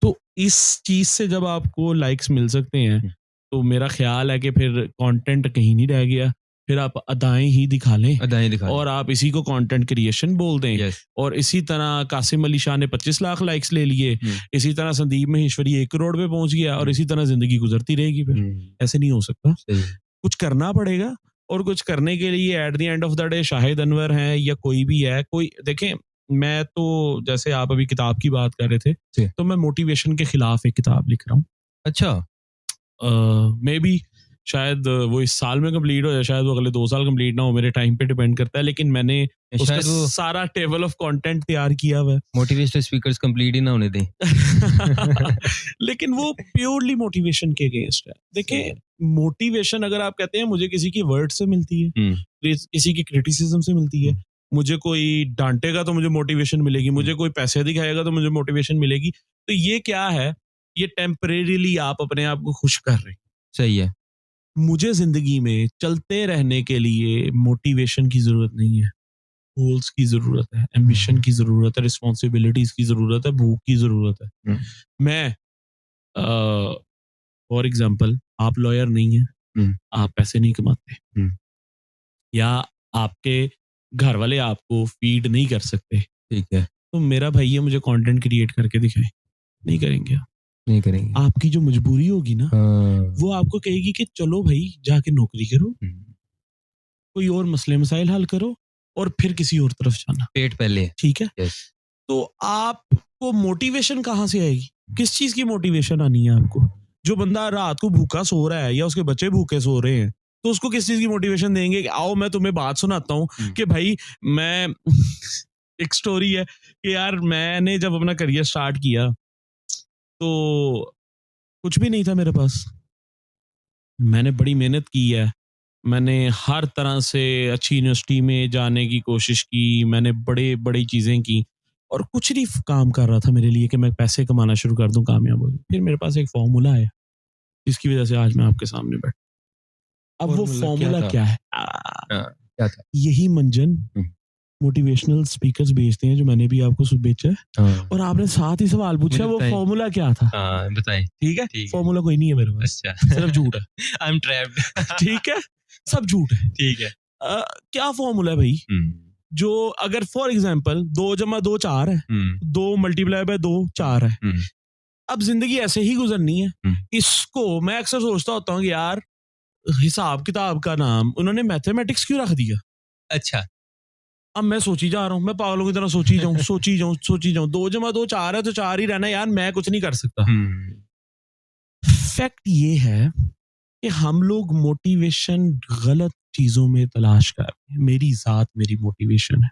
तो इस चीज से जब आपको लाइक्स मिल सकते हैं, तो मेरा ख्याल है कि फिर कंटेंट कहीं नहीं रह गया, फिर आप अदाएं ही दिखा लें, अदाएं दिखा और आप इसी को कंटेंट क्रिएशन बोल दें। यस। और इसी तरह कासिम अली शाह ने 25 लाख लाइक्स ले लिए, इसी तरह संदीप महेश्वरी 1 करोड़ पे पहुंच गया, और इसी तरह जिंदगी गुजरती रहेगी। फिर ऐसे नहीं हो सकता, कुछ करना पड़ेगा, और कुछ करने के लिए at the end of the day Shahid Anwar है या कोई भी है, कोई देखें, मैं तो जैसे आप अभी किताब की बात कर रहे थे, तो मैं मोटिवेशन के खिलाफ एक किताब लिख रहा हूँ। अच्छा। मे बी शायद वो इस साल में कंप्लीट हो जाए, शायद वो अगले 2 साल कंप्लीट ना हो, मेरे टाइम पे डिपेंड करता है, लेकिन मैंने उसका शायद वो सारा टेबल ऑफ कंटेंट तैयार किया हुआ है। मोटिवेशनल स्पीकर्स कंप्लीट ही ना होने दें। लेकिन वो प्योरली मोटिवेशन के अगेंस्ट है। देखिए, मोटिवेशन अगर आप कहते हैं मुझे किसी की वर्ड से मिलती है, किसी की क्रिटिसिज्म से मिलती है, मुझे कोई डांटेगा तो मुझे मोटिवेशन मिलेगी, मुझे कोई पैसे दिखाएगा तो मुझे मोटिवेशन मिलेगी, तो ये क्या है, ये टेम्परेरीली आप अपने आप को खुश कर रहे हैं। सही है। मुझे जिंदगी में चलते रहने के लिए मोटिवेशन की जरूरत नहीं है, गोल्स की जरूरत है, एम्बिशन की जरूरत है, रिस्पॉन्सिबिलिटीज की जरूरत है, भूख की जरूरत है। मैं फॉर एग्जाम्पल, आप लॉयर नहीं है, आप पैसे नहीं कमाते, या आपके घर वाले आपको फीड नहीं कर सकते, ठीक है। तो मेरा भाई है, मुझे कंटेंट क्रिएट करके दिखाए, नहीं करेंगे आप। नहीं करेंगे। आपकी जो मजबूरी होगी ना, वो आपको कहेगी कि चलो भाई जाके नौकरी करो, कोई और मसले मसाइल हल करो, और फिर किसी और तरफ जाना, पेट पहले। ठीक है। यस। तो आपको मोटिवेशन कहाँ से आएगी? किस चीज की मोटिवेशन आनी है आपको? जो बंदा रात को भूखा सो रहा है, या उसके बच्चे भूखे सो रहे हैं, तो उसको किस चीज की मोटिवेशन देंगे कि आओ मैं तुम्हें बात सुनाता हूँ कि भाई मैं एक स्टोरी है कि यार मैंने जब अपना करियर स्टार्ट किया, तो कुछ भी नहीं था मेरे पास, मैंने बड़ी मेहनत की है, मैंने हर तरह से अच्छी यूनिवर्सिटी में जाने की कोशिश की, मैंने बड़े बड़ी चीज़ें की, और कुछ नहीं काम कर रहा था मेरे लिए कि मैं पैसे कमाना शुरू कर दूं, कामयाब हो जाऊं। फिर मेरे पास एक फॉर्मूला है, जिसकी वजह से आज मैं आपके सामने बैठ। अब वो फॉर्मूला क्या है? क्या था? यही मंजन मोटिवेशनल स्पीकर्स बेचते हैं, जो मैंने भी आपको बेचा है, और आपने साथ ही सवाल पूछा, वो फॉर्मूला क्या था? बताएं। ठीक है, फॉर्मूला कोई नहीं है मेरे पास। अच्छा। सिर्फ झूठ है। I am trapped. ठीक है, सब झूठ है। ठीक है। क्या फॉर्मूला है भाई? जो अगर फॉर एग्जाम्पल 2+2 4 है, 2 मल्टीप्लाई बाय 2 4 है। अब जिंदगी ऐसे ही गुजरनी है। इसको मैं अक्सर सोचता होता हूँ कि यार, हिसाब किताब का नाम उन्होंने मैथमेटिक्स क्यों रख दिया? अच्छा। अब मैं सोची जा रहा हूँ, मैं पागलों की तरह सोची जाऊँ, सोची जाऊँ, सोची जाऊँ, 2 जमा 2 4 है तो 4 ही रहना यार, मैं कुछ नहीं कर सकता। फैक्ट ये है कि हम लोग मोटिवेशन गलत चीजों में तलाश कर रहे हैं। मेरी जात मेरी मोटिवेशन है।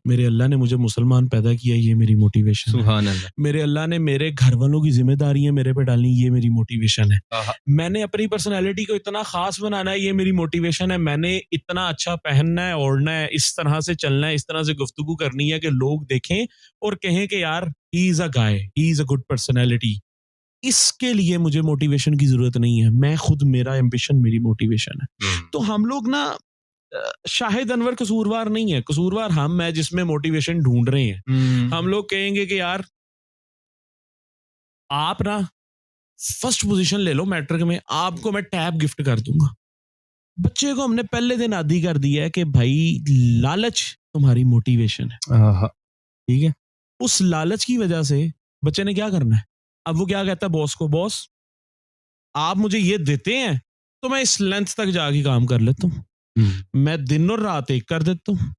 मेरे अल्लाह ने मुझे मुसलमान पैदा किया, ये मेरी मोटिवेशन है। सुभान अल्लाह। मेरे अल्लाह ने मेरे घर वालों की जिम्मेदारियां मेरे पे डालनी, ये मेरी मोटिवेशन है। आहा। मैंने अपनी पर्सनैलिटी को इतना खास बनाना है, ये मेरी मोटिवेशन है। मैंने इतना अच्छा पहनना है, ओढ़ना है, इस तरह से चलना है, इस तरह से गुफ्तगू करनी है कि लोग देखें और कहें कि यार he is a guy, he is a good personality. इसके लिए मुझे मोटिवेशन की जरूरत नहीं है। मैं खुद, मेरा एम्बिशन मेरी मोटिवेशन है। तो हम लोग ना शाहिद अनवर कसूरवार नहीं है, कसूरवार हम है जिसमें मोटिवेशन ढूंढ रहे हैं। हम लोग कहेंगे कि यार आप ना फर्स्ट पोजीशन ले लो मैट्रिक में, आपको मैं टैब गिफ्ट कर दूंगा। बच्चे को हमने पहले दिन आदी कर दिया है कि भाई लालच तुम्हारी मोटिवेशन है। आहा। ठीक है, उस लालच की वजह से बच्चे ने क्या करना है, अब वो क्या कहता है बॉस को, बॉस आप मुझे ये देते हैं तो मैं इस लेंथ तक जाके काम कर लेता हूँ, मैं दिन और रात एक कर देता हूँ।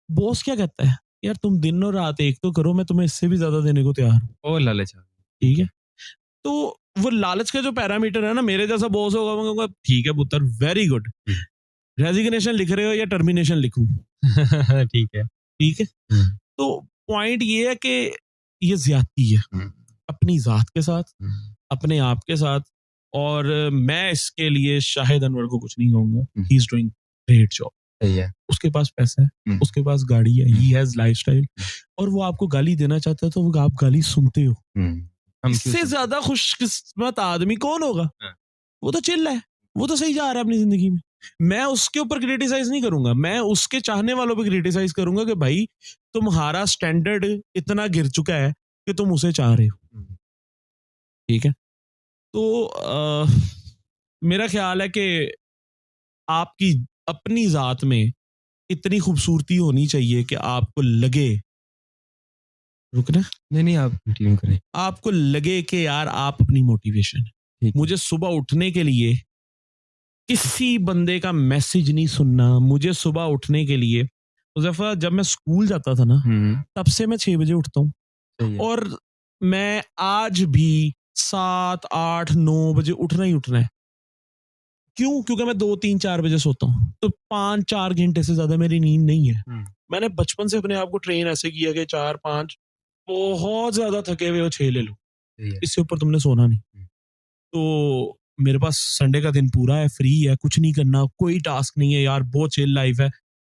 बॉस क्या कहता है, यार तुम दिन और रात एक तो करो, मैं तुम्हें इससे भी ज्यादा देने को तैयार हूँ। ओ लालच। ठीक है, तो वो लालच का जो पैरामीटर है ना, मेरे जैसा बॉस होगा मैं कहूँगा ठीक है पुत्र, वेरी गुड, रेजिग्नेशन लिख रहे हो या टर्मिनेशन लिखूं? ठीक है। ठीक है, तो पॉइंट ये है कि ये ज्यादती है अपनी जात के साथ, अपने आप के साथ। और मैं इसके लिए शाहिद अनवर को कुछ नहीं कहूंगा। He is doing great job. सही है। उसके पास पैसा है, उसके पास गाड़ी है, ही हैज लाइफस्टाइल, और वो आपको गाली देना चाहता है तो वो आप गाली सुनते हो। इससे ज्यादा खुशकिस्मत आदमी कौन होगा? वो तो चिल्ला है, वो तो सही जा रहा है अपनी जिंदगी में। मैं उसके ऊपर क्रिटिसाइज नहीं करूंगा, मैं उसके चाहने वालों पे क्रिटिसाइज करूंगा कि भाई तुम्हारा स्टैंडर्ड इतना गिर चुका है कि तुम उसे चाह रहे हो। ठीक है, तो मेरा ख्याल है कि आपकी अपनी जात में इतनी खूबसूरती होनी चाहिए कि आपको लगे, रुकना, नहीं आप कंटिन्यू करें। आपको लगे कि यार आप अपनी मोटिवेशन है। मुझे सुबह उठने के लिए किसी बंदे का मैसेज नहीं सुनना। मुझे सुबह उठने के लिए, हुज़ैफा जब मैं स्कूल जाता था ना, तब से मैं 6 बजे उठता हूँ, और मैं आज भी 7 8 9 बजे उठना ही उठना है। क्यों? क्योंकि मैं 2 3 4 बजे सोता हूँ, तो 5 4 घंटे से ज्यादा मेरी नींद नहीं है। मैंने बचपन से अपने आप को ट्रेन ऐसे किया कि 4 5, बहुत ज्यादा थके हुए हो 6 ले लो, इससे ऊपर तुमने सोना नहीं। तो मेरे पास संडे का दिन पूरा है, फ्री है, कुछ नहीं करना, कोई टास्क नहीं है यार, बहुत चिल लाइफ है।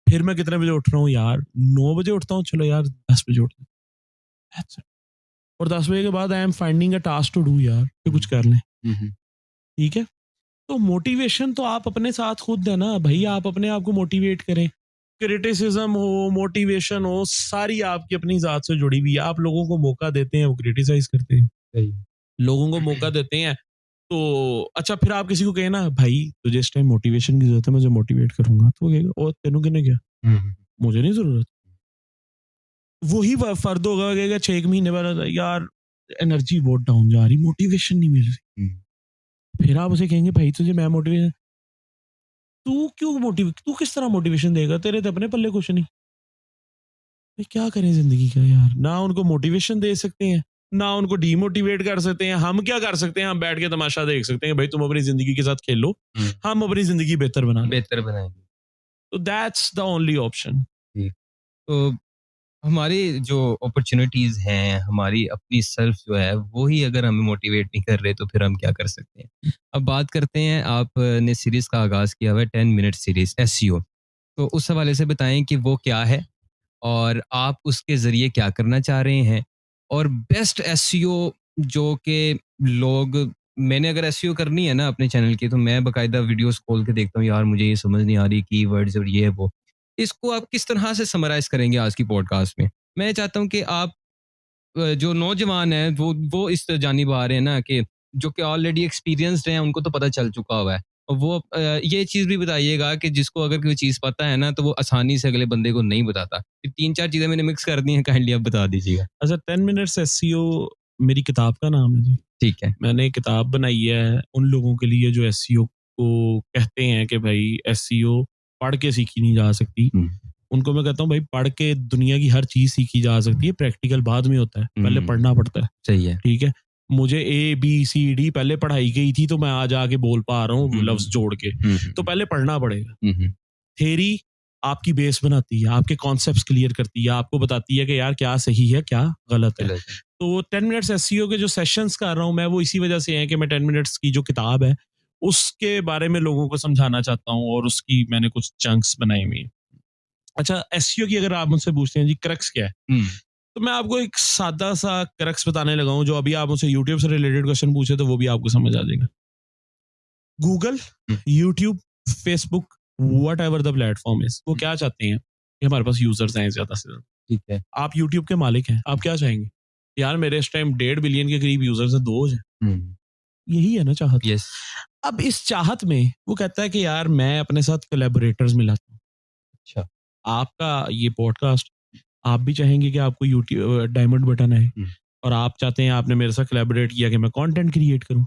फिर मैं कितने बजे उठ रहा हूँ यार? 9 बजे उठता हूँ, चलो यार 10 बजे उठता हूँ, और 10 बजे के बाद I am finding a task to do यार, कि कुछ कर लें। ठीक है, तो मोटिवेशन तो आप अपने साथ खुद है ना भाई, आप अपने आप को मोटिवेट करें। क्रिटिसिज्म हो, मोटिवेशन हो, सारी आपकी अपनी जात से जुड़ी हुई है। आप लोगों को मौका देते हैं, वो क्रिटिसाइज करते हैं। लोगों को मौका देते हैं तो अच्छा, फिर आप किसी को कहे ना भाई तुझे इस टाइम मोटिवेशन की जरूरत है, मुझे मोटिवेट करूंगा, तो वो कहेगा ओ तेनू किने क्या, मुझे नहीं जरूरत। वही फर्द होगा, कहेगा 6 महीने बाद यार एनर्जी बहुत डाउन जा रही, मोटिवेशन नहीं मिल रही। फिर आप उसे कहेंगे भाई तुझे मैं मोटिवेशन, तू क्यों मोटिवेट, तू किस तरह मोटिवेशन देगा, तेरे तो अपने पल्ले कुछ नहीं। भाई क्या करें जिंदगी का यार, ना उनको मोटिवेशन दे सकते हैं, ना उनको डीमोटिवेट कर सकते हैं। हम क्या कर सकते हैं? हम बैठ के तमाशा देख सकते हैं, भाई तुम अपनी जिंदगी के साथ खेलो, हम अपनी जिंदगी बेहतर बनाएंगे। तो दैट्स द ओनली ऑप्शन। तो हमारी जो अपॉर्चुनिटीज हैं, हमारी अपनी सेल्फ जो है वो ही अगर हमें मोटिवेट नहीं कर रहे तो फिर हम क्या कर सकते हैं। अब बात करते हैं, आपने सीरीज का आगाज किया हुआ है 10 मिनट सीरीज एसईओ, तो उस हवाले से बताएं कि वो क्या है और आप उसके ज़रिए क्या करना चाह रहे हैं, और बेस्ट एसईओ जो कि लोग, मैंने अगर एसईओ करनी है ना अपने चैनल की, तो मैं बाकायदा वीडियोस खोल के देखता हूँ, यार मुझे ये समझ नहीं आ रही कीवर्ड्स और ये वो, इसको आप किस तरह से समराइज करेंगे आज की पॉडकास्ट में। मैं चाहता हूँ कि आप जो नौजवान हैं वो इस जानिब आ रहे हैं ना, कि जो कि ऑलरेडी एक्सपीरियंस्ड हैं, उनको तो पता चल चुका हुआ है, और वो ये चीज़ भी बताइएगा कि जिसको अगर कोई चीज़ पता है ना तो वो आसानी से अगले बंदे को नहीं बताता। 3 4 चीज़ें मैंने मिक्स कर दी हैं, काइंडली आप बता दीजिएगा। अच्छा, 10 मिनट्स एसईओ मेरी किताब का नाम है जी। ठीक है, मैंने एक किताब बनाई है उन लोगों के लिए जो एसईओ को कहते हैं कि भाई एसईओ पढ़ के सीखी नहीं जा सकती। उनको मैं कहता हूँ भाई पढ़ के दुनिया की हर चीज सीखी जा सकती है, प्रैक्टिकल बाद में होता है, पहले पढ़ना पड़ता है। सही है। ठीक है, मुझे A B C D पहले पढ़ाई गई थी तो मैं आज आके बोल पा रहा हूँ लफ्ज जोड़ के, तो पहले पढ़ना पड़ेगा। थेरी आपकी बेस बनाती है, आपके कॉन्सेप्ट्स क्लियर करती है, आपको बताती है कि यार क्या सही है क्या गलत है। तो 10 मिनट्स एसईओ के जो सेशंस कर रहा हूँ मैं, वो इसी वजह से है कि मैं 10 मिनट्स की जो किताब है उसके बारे में लोगों को समझाना चाहता हूँ, और उसकी मैंने कुछ चंक्स बनाई हुई हैं। अच्छा, एसईओ की अगर आप मुझसे पूछते हैं जी क्रक्स क्या है, तो मैं आपको एक सादा सा क्रक्स बताने लगा हूँ, जो अभी आप मुझसे यूट्यूब से रिलेटेड क्वेश्चन पूछे तो वो भी आपको समझ आ जाएगा। Google, YouTube, Facebook, what ever the platform is, वो क्या चाहते हैं कि हमारे पास यूजर्स आए ज्यादा से ज्यादा। ठीक है। आप यूट्यूब के मालिक हैं, आप क्या चाहेंगे? यार मेरे इस टाइम 1.5 बिलियन के करीब यूजर्स हैं, 2 हैं। यही है ना चाहत। यस। अब इस चाहत में वो कहता है कि यार मैं अपने साथ कोलैबोरेटर्स मिलाता हूँ। अच्छा। आपका ये पॉडकास्ट, आप भी चाहेंगे कि आपको यूट्यूब डायमंड बटन है, और आप चाहते हैं आपने मेरे साथ कोलैबोरेट किया कि मैं कंटेंट क्रिएट करूं।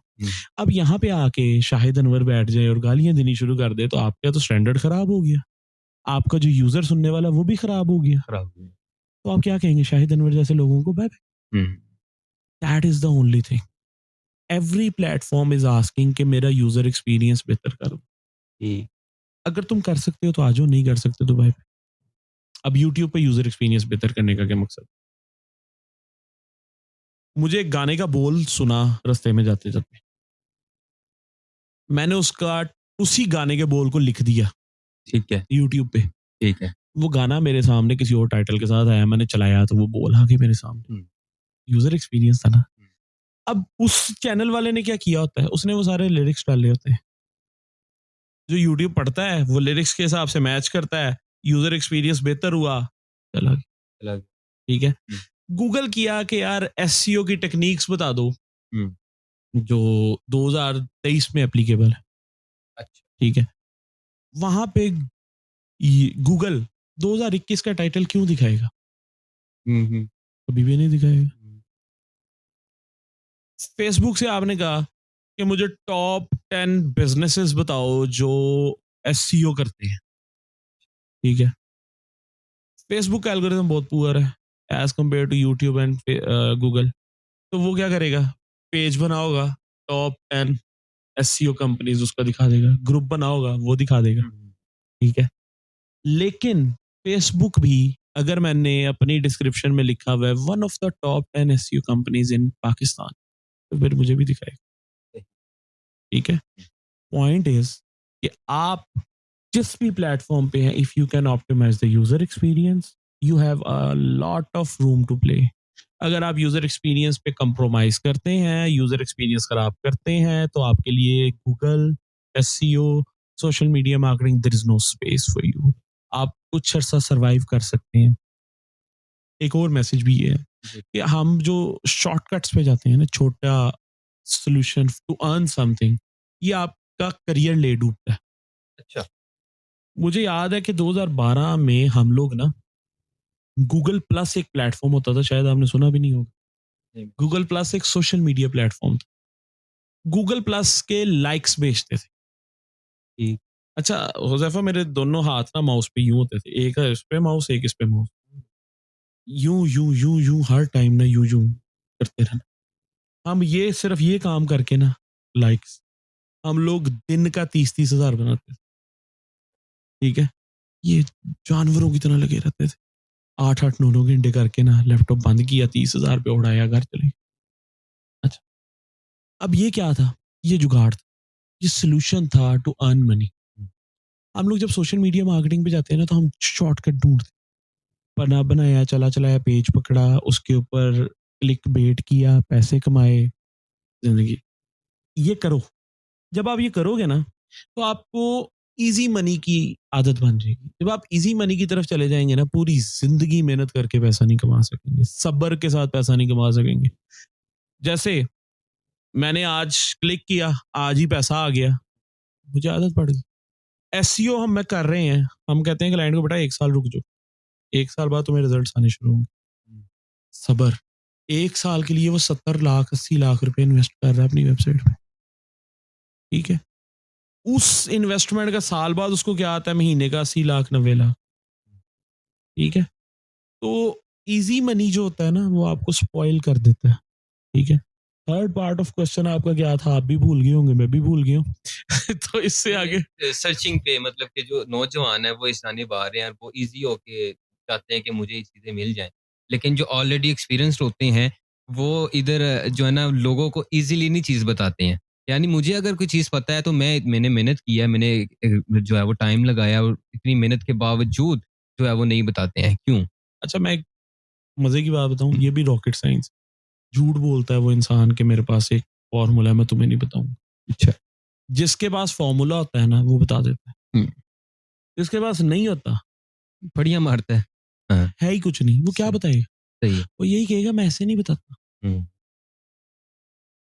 अब यहाँ पे आके शाहिद अनवर बैठ जाए और गालियां देनी शुरू कर दे तो आपका तो स्टैंडर्ड खराब हो गया, आपका जो यूजर सुनने वाला वो भी खराब हो गया। तो आप क्या कहेंगे शाहिद अनवर जैसे लोगों को? Bye bye. That is the only thing. Every platform is asking कि मेरा यूजर एक्सपीरियंस बेहतर करो। अगर तुम कर सकते हो तो आ जाओ, नहीं कर सकते तो बाय बाय। अब यूट्यूब पे यूजर एक्सपीरियंस बेहतर करने का क्या मकसद? मुझे एक गाने का बोल सुना रास्ते में जाते जाते, मैंने उसी गाने के बोल को लिख दिया। ठीक है। यूट्यूब पे। ठीक है। वो गाना मेरे सामने किसी और टाइटल के साथ आया, मैंने चलाया तो वो बोल आ गए मेरे सामने। यूजर एक्सपीरियंस था ना। अब उस चैनल वाले ने क्या किया होता है, उसने वो सारे लिरिक्स डाले होते हैं, जो यूट्यूब पढ़ता है वो लिरिक्स के हिसाब से मैच करता है, यूजर एक्सपीरियंस बेहतर हुआ, चला गया। ठीक है। गूगल किया कि यार एसईओ की टेक्निक्स बता दो जो 2023 में एप्लीकेबल है। अच्छा। ठीक है, वहां पे गूगल 2021 का टाइटल क्यों दिखाएगा? कभी भी नहीं दिखाएगा। फेसबुक से आपने कहा कि मुझे टॉप 10 बिजनेसेस बताओ जो एसईओ करते हैं। ठीक है, फेसबुक का एल्गोरिथम बहुत पुअर है as compared to YouTube and Google. तो वो क्या करेगा, पेज बनाओगा, टॉप 10 एसईओ कंपनीज उसका दिखा देगा, ग्रुप बनाओगा वो दिखा देगा। ठीक है, लेकिन फेसबुक भी अगर मैंने अपनी डिस्क्रिप्शन में लिखा हुआ है 1 of the top 10 SEO companies in Pakistan, तो फिर मुझे भी दिखाएगा। ठीक है, पॉइंट इज कि आप जिस भी प्लेटफॉर्म पे हैं, if you can optimize the user experience, you have a lot of room to play. अगर आप यूजर एक्सपीरियंस पे कंप्रोमाइज करते हैं, यूजर एक्सपीरियंस खराब करते हैं, तो आपके लिए Google, SEO, social media marketing, there is no space for you. आप कुछ अर्सा सरवाइव कर सकते हैं। एक और मैसेज भी ये है कि हम जो शॉर्टकट्स पे जाते हैं ना, छोटा सोल्यूशन टू अर्न समथिंग, ये आपका करियर ले डूबता है। अच्छा। मुझे याद है कि 2012 में हम लोग ना, गूगल प्लस एक प्लेटफॉर्म होता था, शायद आपने सुना भी नहीं होगा। गूगल प्लस एक सोशल मीडिया प्लेटफॉर्म था। गूगल प्लस के लाइक्स बेचते थे। अच्छा हुजैफा, मेरे दोनों हाथ ना माउस पे यूं होते थे, एक है इस पे माउस, एक इस पे माउस, यूं यूं यूं यूं हर टाइम ना यूं यूं करते रहना। हम ये सिर्फ ये काम करके ना, लाइक्स, हम लोग दिन का 30-30 हजार बनाते थे। ठीक है, ये जानवरों की तरह लगे रहते थे, 8-8 9 घंटे करके ना लैपटॉप बंद किया, 30 हजार पे उड़ाया, घर चले। अच्छा, अब ये क्या था? ये जुगाड़ था, ये सोल्यूशन था टू अर्न मनी। हम लोग जब सोशल मीडिया मार्केटिंग पे जाते हैं ना, तो हम शॉर्टकट ढूंढते, बना बनाया, चला चलाया, पेज पकड़ा, उसके ऊपर क्लिक बेट किया, पैसे कमाए, जिंदगी। ये करो, जब आप ये करोगे ना, तो आपको इजी मनी की आदत बन जाएगी। जब आप इजी मनी की तरफ चले जाएंगे ना, पूरी जिंदगी मेहनत करके पैसा नहीं कमा सकेंगे, सब्र के साथ पैसा नहीं कमा सकेंगे। जैसे मैंने आज क्लिक किया, आज ही पैसा आ गया, मुझे आदत पड़ गई। एसईओ हम मैं कर रहे हैं, हम कहते हैं क्लाइंट को बेटा 1 साल रुक जाओ, 1 साल बाद तुम्हें रिजल्ट्स आने शुरू होंगे। सबर। 1 साल के लिए वो 70 लाख 80 लाख रुपए इन्वेस्ट कर रहा है अपनी वेबसाइट पे। ठीक है, उस इन्वेस्टमेंट का साल बाद उसको क्या आता है, महीने का 80 लाख 90 लाख। ठीक है, तो इजी मनी जो होता है ना वो आपको स्पॉइल कर देता है। ठीक है, थर्ड पार्ट ऑफ क्वेश्चन आपका क्या था, आप भी भूल गए होंगे, मैं भी भूल गया हूँ तो इससे आगे सर्चिंग पे, मतलब कि जो नौजवान है वो इस जानिब आ रहे हैं, वो इजी होके चाहते हैं कि मुझे ये चीज़ें मिल जाएं, लेकिन जो ऑलरेडी एक्सपीरियंस्ड होते हैं वो इधर जो है ना लोगों को इजीली नहीं चीज़ बताते हैं। यानी मुझे अगर कोई चीज़ पता है तो मैंने मेहनत किया है, मैंने जो है वो टाइम लगाया, और इतनी मेहनत के बावजूद जो है वो नहीं बताते हैं, क्यों? अच्छा, मैं एक मजे की बात बताऊं, ये भी रॉकेट साइंस। झूठ बोलता है वो इंसान के मेरे पास एक फॉर्मूला है, मैं तुम्हें नहीं बताऊंगा। अच्छा। जिसके पास फॉर्मूला होता है ना वो बता देता है, हम्म, जिसके पास नहीं होता बढ़िया मारता है। हाँ, है ही कुछ नहीं, वो क्या सही बताएगा? सही है। वो यही कहेगा मैं ऐसे नहीं बताता। हम्म,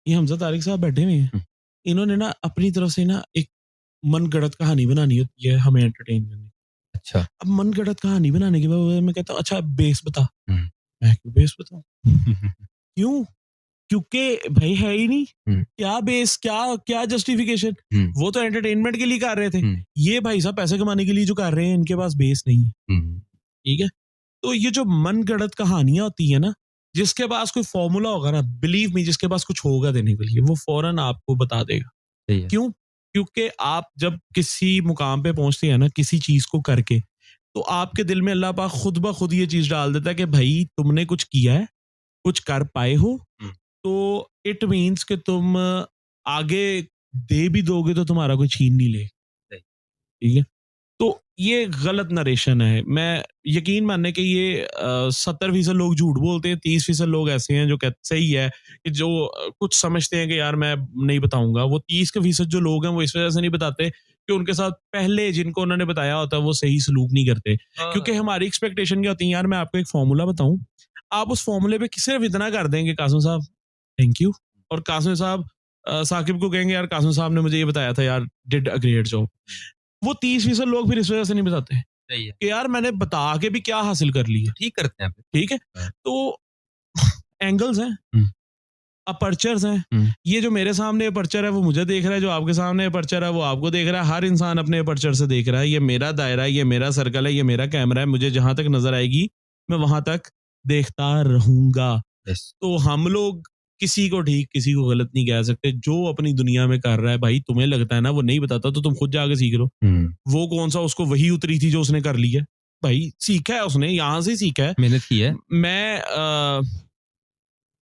ये हमजा तारिक साहब बैठे हुए हैं, हम्म, इन्होंने ना अपनी तरफ से ना एक मन गढ़ंत कहानी बनानी होती है हमें एंटरटेन करने की। अच्छा। अब मन गढ़ंत कहानी बनाने के बाद मैं कहता हूँ अच्छा बेस बता। हम्म, मैं क्यों बेस बताऊं? हम्म, क्यों? क्योंकि भाई है ही नहीं। हम्म, क्या बेस, क्या क्या जस्टिफिकेशन? हम्म, वो तो एंटरटेनमेंट के लिए कर रहे थे, हम्म, ये भाई साहब पैसे कमाने के लिए जो कर रहे हैं, इनके पास बेस नहीं है। हम्म, ठीक है, तो ये जो मन गढ़ंत कहानियां होती है ना, जिसके पास कोई फॉर्मूला होगा ना, बिलीव मी, जिसके पास कुछ होगा देने के लिए, वो फौरन आपको बता देगा। सही है। क्यों? क्योंकि आप जब किसी मुकाम पे पहुंचते हैं ना किसी चीज को करके, तो आपके दिल में अल्लाह पाक खुद ब खुद ये चीज डाल देता है कि भाई तुमने कुछ किया है, कुछ कर पाए हो, हम्म, तो इट मीन्स कि तुम आगे दे भी दोगे तो तुम्हारा कोई छीन नहीं ले। सही। ठीक है, तो ये गलत नरेशन है। मैं यकीन मानने के ये 70% लोग झूठ बोलते हैं, 30% लोग ऐसे हैं जो कहते सही है कि जो कुछ समझते हैं कि यार मैं नहीं बताऊंगा। वो 30% जो लोग हैं वो इस वजह से नहीं बताते कि उनके साथ पहले जिनको उन्होंने बताया होता है वो सही सलूक नहीं करते। क्योंकि हमारी एक्सपेक्टेशन क्या होती है, यार मैं आपको एक फॉर्मूला बताऊं, आप उस फॉर्मूले पे सिर्फ इतना कर देंगे कासिम साहब थैंक यू, और कासिम साहब साकिब को कहेंगे यार कासिम साहब ने मुझे ये बताया था यार, डिड अ ग्रेट जॉब। वो 30% लोग फिर इस वजह से नहीं बताते सही है। कि यार मैंने बता के भी क्या हासिल कर लिया। ठीक करते हैं फिर। ठीक है, हाँ। तो एंगल्स हैं, हम्म, अपर्चर्स हैं। हम्म, ये जो मेरे सामने अपर्चर है वो मुझे देख रहा है, जो आपके सामने अपर्चर है वो आपको देख रहा है। हर इंसान अपने अपर्चर से देख रहा है। ये मेरा दायरा है, ये मेरा सर्कल है, ये मेरा कैमरा है, मुझे जहां तक नजर आएगी मैं वहां तक देखता रहूंगा। यस। तो हम लोग किसी को ठीक किसी को गलत नहीं कह सकते। जो अपनी दुनिया में कर रहा है भाई, तुम्हें लगता है ना वो नहीं बताता तो तुम खुद जाके सीख लो। हम्म, वो कौन सा उसको वही उतरी थी जो उसने कर ली है? भाई सीखा है उसने, यहाँ से सीखा है। मेहनत की है। मैं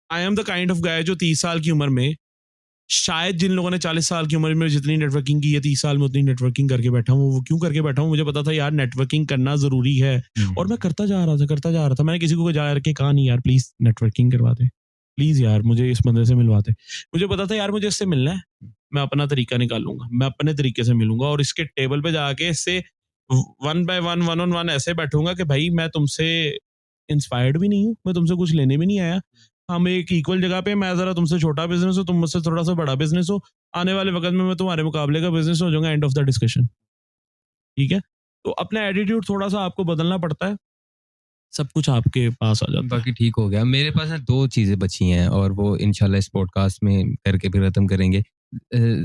I am the kind of guy जो 30 साल की उम्र में, शायद जिन लोगों ने 40 साल की उम्र में जितनी नेटवर्किंग की है 30 साल में उतनी नेटवर्किंग करके बैठा हूँ। वो क्यों करके बैठा हूँ? मुझे पता था यार नेटवर्किंग करना जरूरी है, और मैं करता जा रहा था करता जा रहा था। मैंने किसी को जा करके कहा नहीं यार प्लीज नेटवर्किंग करवा दे, प्लीज यार मुझे इस बंदे से मिलवा दे। मुझे पता था यार मुझे इससे मिलना है, मैं अपना तरीका निकालूंगा, मैं अपने तरीके से मिलूंगा, और इसके टेबल पे जाके इससे one by one, one on one ऐसे बैठूंगा कि भाई मैं तुमसे इंस्पायर्ड भी नहीं हूँ, मैं तुमसे कुछ लेने भी नहीं आया। हम एक इक्वल जगह पे, मैं जरा तुमसे छोटा बिजनेस हो, तुम मुझसे थोड़ा सा बड़ा बिजनेस हो, आने वाले वक्त में मैं तुम्हारे मुकाबले का बिजनेस हो जाऊंगा, एंड ऑफ द डिस्कशन। ठीक है, तो अपना एटीट्यूड थोड़ा सा आपको बदलना पड़ता है, सब कुछ आपके पास आ जाता है। बाकी ठीक हो गया। मेरे पास ना दो चीज़ें बची हैं और वो इंशाल्लाह इस पॉडकास्ट में करके फिर खत्म करेंगे।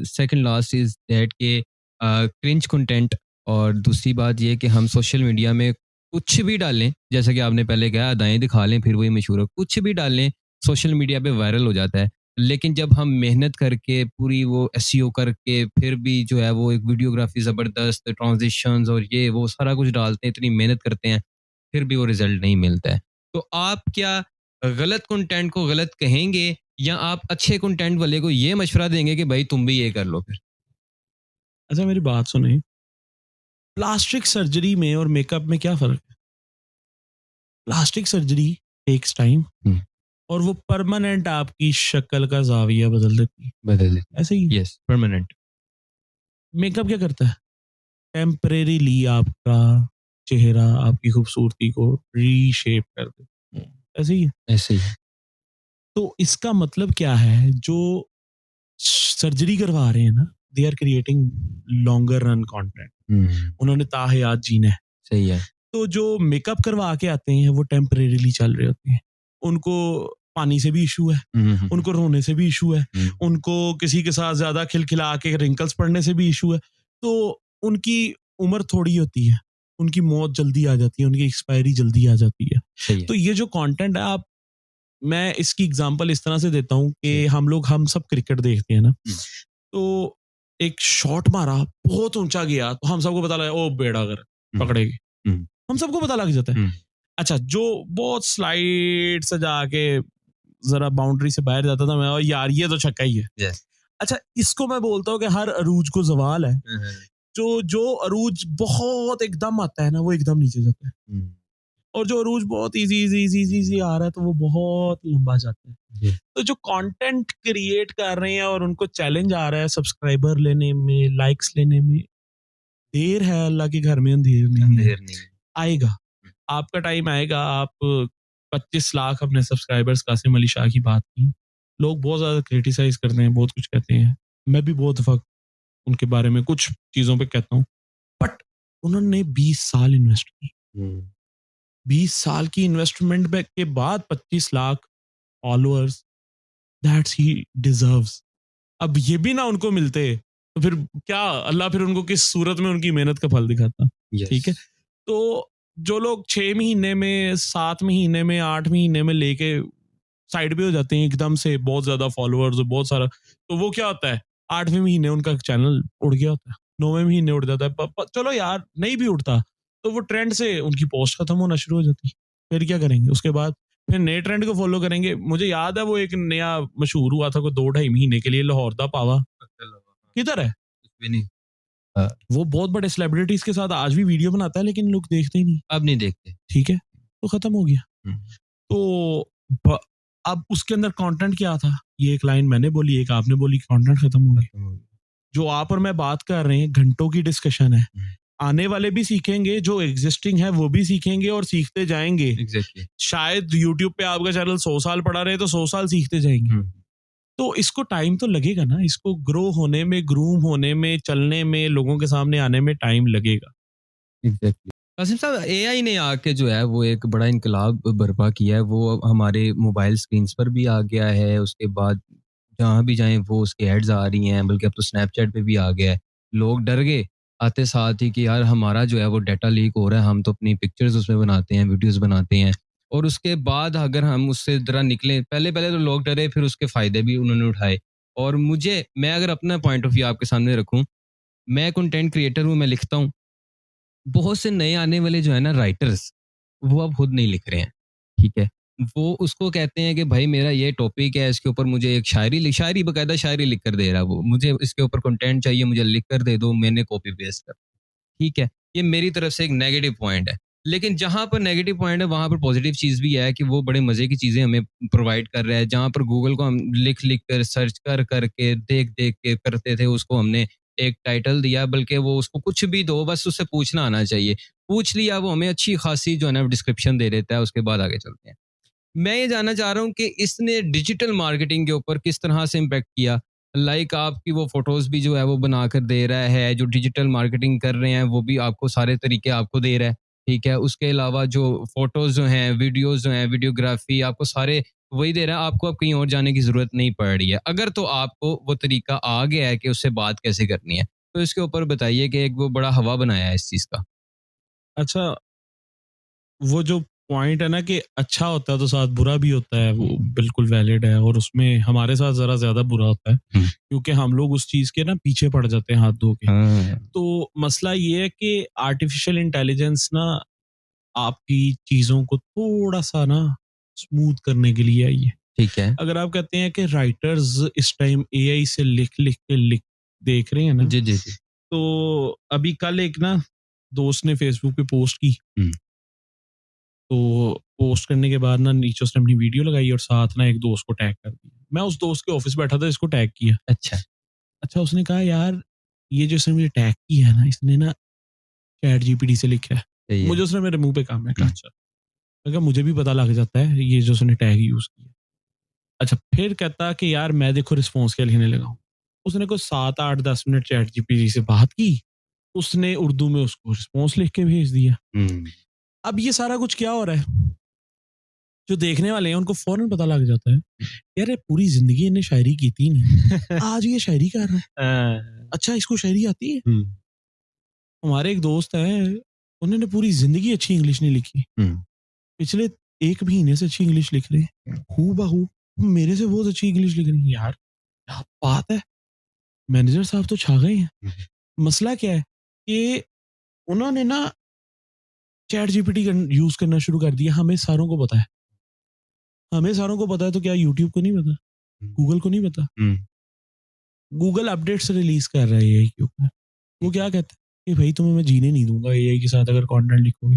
सेकंड लास्ट इज दैट के क्रिंज कंटेंट, और दूसरी बात ये कि हम सोशल मीडिया में कुछ भी डालें, जैसा कि आपने पहले कहा अदाएँ दिखा लें फिर वही मशहूर हो, कुछ भी डालें सोशल मीडिया पे वायरल हो जाता है। लेकिन जब हम मेहनत करके पूरी वो एसईओ करके फिर भी जो है वो एक वीडियोग्राफी ज़बरदस्त ट्रांजिशंस और ये वो सारा कुछ डालते हैं, इतनी मेहनत करते हैं, फिर भी वो रिजल्ट नहीं मिलता है। तो आप क्या गलत कंटेंट को गलत कहेंगे, या आप अच्छे कंटेंट वाले को ये मशवरा देंगे कि भाई तुम भी ये कर लो फिर? अच्छा मेरी बात सुने, प्लास्टिक सर्जरी में और मेकअप में क्या फर्क है? प्लास्टिक सर्जरी टेक्स टाइम, हम्म, और वो परमानेंट आपकी शक्ल का जाविया बदल देती है। बदल देती ऐसे ही है। Yes, permanent. मेकअप क्या करता है? टेम्परेरीली आपका चेहरा, आपकी खूबसूरती को रीशेप कर देता है। ऐसे ही है। ऐसे ही है। तो इसका मतलब क्या है, जो सर्जरी करवा रहे हैं ना, they are creating longer run content, hmm, उन्होंने ताहयात जीना है। सही है। तो जो मेकअप करवा के आते हैं वो टेम्परेरीली चल रहे होते हैं, उनको पानी से भी इशू है, उनको रोने से भी इशू है, उनको किसी के साथ ज्यादा खिलखिला के रिंकल्स पड़ने से भी इशू है। तो उनकी उम्र थोड़ी होती है, उनकी मौत जल्दी आ जाती है, उनकी एक्सपायरी जल्दी आ जाती है। सही है। तो ये जो कंटेंट है, आप मैं इसकी एग्जांपल इस तरह से देता हूँ कि सही। हम सब क्रिकेट देखते हैं ना, तो एक शॉट मारा बहुत ऊंचा गया तो हम सबको पता लगा ओ बेड़ा कर पकड़ेगी, हम सबको पता लग जाता है। अच्छा, जो बहुत स्लाइड से जाके जरा बाउंड्री से बाहर जाता था, मैं और यार ये तो छक्का ही है। Yes. अच्छा, इसको मैं बोलता हूँ कि हर अरूज को जवाल है। जो अरूज बहुत एकदम आता है ना, वो एकदम नीचे जाता है, और जो अरूज बहुत इजी आ रहा है तो वो बहुत लंबा जाता है। तो जो कंटेंट क्रिएट कर रहे हैं और उनको चैलेंज आ रहा है सब्सक्राइबर लेने में, लाइक्स लेने में, देर है अल्लाह के घर में अंधेर नहीं है। आएगा, आपका टाइम आएगा। आप 25 लाख अपने सब्सक्राइबर्स, कासिम अली शाह की बात की, लोग बहुत ज्यादा क्रिटिसाइज करते हैं, बहुत कुछ कहते हैं, मैं भी बहुत दफा उनके बारे में कुछ चीजों पे कहता हूँ, बट उन्होंने 20 साल इन्वेस्ट की, 20 साल की इन्वेस्टमेंट के बाद 25 lakh followers, that's he deserves. अब ये भी ना उनको मिलते तो फिर क्या, अल्लाह फिर उनको किस सूरत में उनकी मेहनत का फल दिखाता। ठीक है, तो जो लोग 6 महीने में, 7 महीने में, 8 महीने में लेके साइड पे हो जाते हैं एकदम से, बहुत ज्यादा फॉलोअर्स और बहुत सारा, तो वो क्या होता है, 8वें महीने उनका चैनल उड़ गया होता है, 9वें महीने उड़ जाता है। चलो यार, नहीं भी उड़ता तो वो ट्रेंड से उनकी पोस्ट खत्म होना शुरू हो जाती है, फिर क्या करेंगे उसके बाद, फिर नए ट्रेंड को फॉलो करेंगे। मुझे याद है वो एक नया मशहूर हुआ था कोई 2-2.5 महीने के लिए, लाहौर दा पावा, किधर है नहीं, वो, बहुत बड़े सेलिब्रिटीज के साथ आज भी वीडियो बनाता है, लेकिन लोग देखते ही नहीं, अब नहीं देखते। ठीक है, तो खत्म हो गया। तो अब उसके अंदर कंटेंट क्या था, ये एक लाइन मैंने बोली, एक आपने बोली, कंटेंट खत्म हो गया। जो आप और मैं बात कर रहे हैं, घंटों की डिस्कशन है, आने वाले भी सीखेंगे, जो एग्जिस्टिंग है वो भी सीखेंगे और सीखते जाएंगे। Exactly. शायद यूट्यूब पे आपका चैनल 100 साल पड़ा रहे तो 100 साल सीखते जाएंगे। तो इसको टाइम तो लगेगा ना, इसको ग्रो होने में, ग्रूम होने में, चलने में, लोगों के सामने आने में टाइम लगेगा। एग्जैक्टली। कासिम साहब, एआई ने आके जो है वो एक बड़ा इनकलाब बर्पा किया है, वो हमारे मोबाइल स्क्रीन्स पर भी आ गया है, उसके बाद जहाँ भी जाएं वो उसके एड्स आ रही हैं, बल्कि अब तो स्नैपचैट पे भी आ गया है। लोग डर गए आते साथ ही कि यार हमारा जो है वो डाटा लीक हो रहा है, हम तो अपनी पिक्चर्स उसमें बनाते हैं, वीडियोस बनाते हैं, और उसके बाद अगर हम उससे जरा निकले, पहले पहले तो लोग डरे, फिर उसके फायदे भी उन्होंने उठाए। और मैं अगर अपना पॉइंट ऑफ व्यू आपके सामने रखूं, मैं कंटेंट क्रिएटर हूं, मैं लिखता हूं, बहुत से नए आने वाले जो है ना राइटर्स, वो अब खुद नहीं लिख रहे हैं, ठीक है। वो उसको कहते हैं कि भाई मेरा ये टॉपिक है, इसके ऊपर मुझे एक शायरी बकायदा शायरी लिख कर दे रहा है वो, मुझे इसके ऊपर कंटेंट चाहिए, मुझे लिख कर दे दो, मैंने कॉपी पेस्ट कर, ठीक है। ये मेरी तरफ से एक नेगेटिव पॉइंट है। लेकिन जहां पर नेगेटिव पॉइंट है वहां पर पॉजिटिव चीज भी है कि वो बड़े मजे की चीजें हमें प्रोवाइड कर रहा है। जहां पर गूगल को हम लिख लिख कर, सर्च कर करके, देख देख के करते थे, उसको हमने एक टाइटल दिया, बल्कि वो उसको कुछ भी दो, बस उससे पूछना आना चाहिए, पूछ लिया, वो हमें अच्छी खासी जो है ना डिस्क्रिप्शन दे देता है। उसके बाद आगे चलते हैं। मैं ये जानना चाह रहा हूँ कि इसने डिजिटल मार्केटिंग के ऊपर किस तरह से इम्पैक्ट किया। लाइक आपकी वो फोटोज भी जो है वो बनाकर दे रहा है, जो डिजिटल मार्केटिंग कर रहे हैं वो भी आपको सारे तरीके आपको दे रहा है, ठीक है। उसके अलावा जो फोटोज जो हैं, वीडियोज जो हैं, वीडियोग्राफी, आपको सारे वही दे रहा है, आपको अब कहीं और जाने की जरूरत नहीं पड़ रही है। अगर तो आपको वो तरीका आ गया है कि उससे बात कैसे करनी है, तो इसके ऊपर बताइए कि एक वो बड़ा हवा बनाया है इस चीज का। अच्छा, वो जो पॉइंट है ना कि अच्छा होता है तो साथ बुरा भी होता है, वो बिल्कुल वैलिड है, और उसमें हमारे साथ जरा ज्यादा बुरा होता है क्योंकि हम लोग उस चीज के ना पीछे पड़ जाते हैं हाथ धो के। तो मसला ये है कि आर्टिफिशियल इंटेलिजेंस ना आपकी चीजों को थोड़ा सा ना स्मूथ करने के लिए आई है, ठीक है। अगर आप कहते हैं कि राइटर्स इस टाइम एआई से लिख देख रहे हैं ना, जी जी जी। तो अभी कल एक ना दोस्त ने फेसबुक पे पोस्ट की, तो पोस्ट करने के बाद ना नीचे उसने अपनी वीडियो लगाई और साथ ना एक दोस्त को टैग कर दिया। मैं उस दोस्त के ऑफिस बैठा था, इसको टैग किया। अच्छा, उसने कहा यार ये जो इसने मुझे टैग किया है ना, इसने ना चैट जीपीटी से लिखा है। मुझे उसने मेरे मुंह पे कहा, मैं कहा अच्छा, मैं कहा मुझे भी पता लग जाता है ये जो उसने टैग यूज किया। अच्छा, फिर कहता कि यार मैं देखो रिस्पॉन्स क्या लिखने लगा हूँ। उसने कोई 7-8-10 मिनट चैट जीपीटी से बात की, उसने उर्दू में उसको रिस्पॉन्स लिख के भेज दिया। अब ये सारा कुछ क्या हो रहा है, जो देखने वाले हैं उनको फौरन पता लग जाता है यार ये पूरी जिंदगी इन्हें शायरी की थी नहीं, आज ये शायरी कर रहा है, अच्छा इसको शायरी आती है। हमारे एक दोस्त हैं, उन्होंने पूरी जिंदगी अच्छी इंग्लिश नहीं लिखी, पिछले 1 महीने से अच्छी इंग्लिश लिख रहे हैं, हूबहू मेरे से बहुत अच्छी इंग्लिश लिख रही हैं यार, क्या बात है। मैनेजर साहब तो छा गए हैं। मसला क्या है कि उन्होंने ना चैट जीपीटी यूज करना शुरू कर दिया। हमें सारों को पता है, हमें सारों को पता है, तो क्या यूट्यूब को नहीं पता, गूगल को नहीं पता? गूगल अपडेट्स रिलीज कर रहा है एआई के ऊपर। वो क्या कहता है कि भाई तुम्हें मैं जीने नहीं दूंगा एआई के साथ अगर कंटेंट लिखोगे,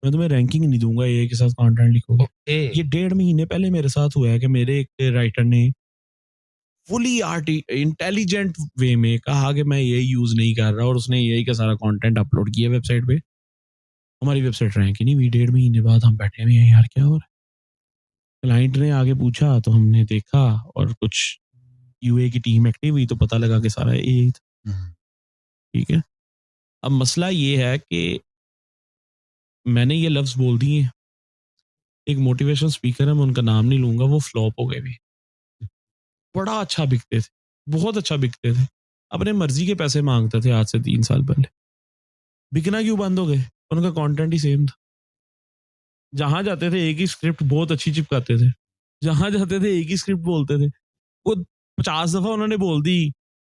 मैं तुम्हें रैंकिंग नहीं दूंगा एआई के साथ कंटेंट लिखोगे। ये 1.5 महीने पहले मेरे साथ हुआ है कि मेरे एक राइटर ने फुली इंटेलिजेंट वे में कहा कि मैं एआई यूज नहीं कर रहा, और उसने एआई का सारा कंटेंट अपलोड किया वेबसाइट पे। हमारी वेबसाइट रैंक ही नहीं हुई। 1.5 महीने बाद हम बैठे हुए हैं, यार क्या हो रहा है। क्लाइंट ने आगे पूछा तो हमने देखा, और कुछ यूए की टीम एक्टिव हुई तो पता लगा कि सारा एआई था। ठीक है, अब मसला ये है कि मैंने ये लफ्ज बोल दिए, एक मोटिवेशन स्पीकर है, मैं उनका नाम नहीं लूंगा, वो फ्लॉप हो गए भी। बड़ा अच्छा बिकते थे, बहुत अच्छा बिकते थे, अपने मर्जी के पैसे मांगते थे आज से 3 साल पहले। बिकना क्यों बंद हो गए? उनका कंटेंट ही सेम था। जहां जाते थे एक ही स्क्रिप्ट बहुत अच्छी चिपकाते थे, जहां जाते थे एक ही स्क्रिप्ट बोलते थे। वो 50 दफा उन्होंने बोल दी,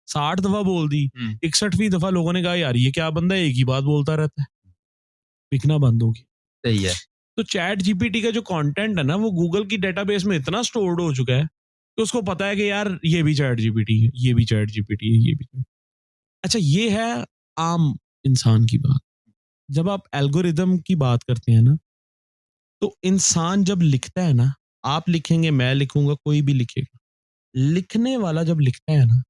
60 दफा बोल दी, 61वीं दफा लोगों ने कहा यार ये क्या बंदा है, एक ही बात बोलता रहता है। बिकना बंद हो गया। सही है। तो चैट जीपीटी का जो कंटेंट है ना, वो गूगल की डेटाबेस में इतना स्टोर्ड हो चुका है कि उसको पता है कि यार ये भी चैट जीपीटी है, ये भी चैट जीपीटी है, ये भी। अच्छा, ये है आम इंसान की बात। जब आप एल्गोरिदम की बात करते हैं ना, तो इंसान जब लिखता है ना, आप लिखेंगे, मैं लिखूंगा, कोई भी लिखेगा, लिखने वाला जब लिखता है ना,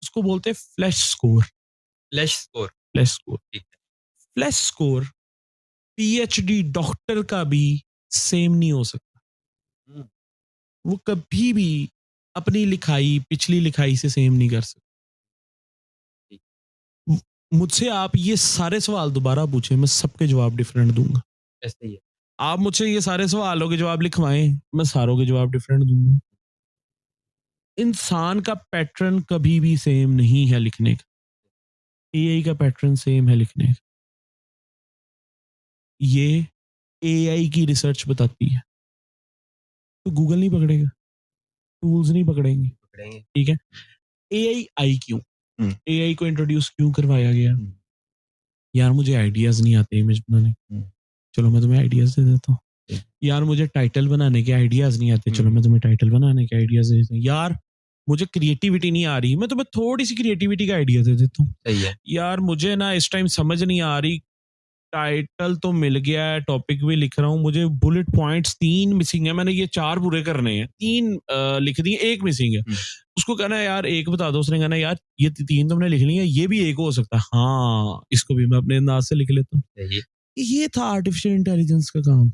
उसको बोलते हैं फ्लैश स्कोर। फ्लैश स्कोर, ठीक है। फ्लैश स्कोर पीएचडी डॉक्टर का भी सेम नहीं हो सकता। वो कभी भी अपनी लिखाई पिछली लिखाई से सेम नहीं कर सकता। मुझसे आप ये सारे सवाल दोबारा पूछे, मैं सबके जवाब डिफरेंट दूंगा। ऐसे ही है। आप मुझसे ये सारे सवालों के जवाब लिखवाएं, मैं सारों के जवाब डिफरेंट दूंगा। इंसान का पैटर्न कभी भी सेम नहीं है लिखने का, एआई का पैटर्न सेम है लिखने का। ये एआई की रिसर्च बताती है, तो गूगल नहीं पकड़ेगा, टूल्स नहीं पकड़ेंगे। ठीक है, एआई आई क्यों? एआई को इंट्रोड्यूस क्यों करवाया गया? यार मुझे आइडियाज नहीं आते इमेज बनाने, चलो मैं तुम्हें आइडियाज दे देता हूँ। यार मुझे टाइटल बनाने के आइडियाज नहीं आते, चलो मैं तुम्हें टाइटल बनाने के आइडियाज दे देता हूँ। यार मुझे क्रिएटिविटी नहीं आ रही, मैं तुम्हें थोड़ी सी क्रिएटिविटी का आइडिया दे देता हूँ। सही है। यार मुझे ना इस टाइम समझ नहीं आ रही, टाइटल तो मिल गया है, टॉपिक भी लिख रहा हूँ, मुझे बुलेट पॉइंट्स 3 मिसिंग है, मैंने ये 4 पूरे करने हैं, 3 लिख दिए, 1 मिसिंग है। उसको कहना है यार 1 बता दो, उसने कहना यार ये 3 तुमने लिख ली है, ये भी 1 हो सकता है, हाँ इसको भी मैं अपने अंदाज से लिख लेता हूँ। ये था आर्टिफिशियल इंटेलिजेंस का काम।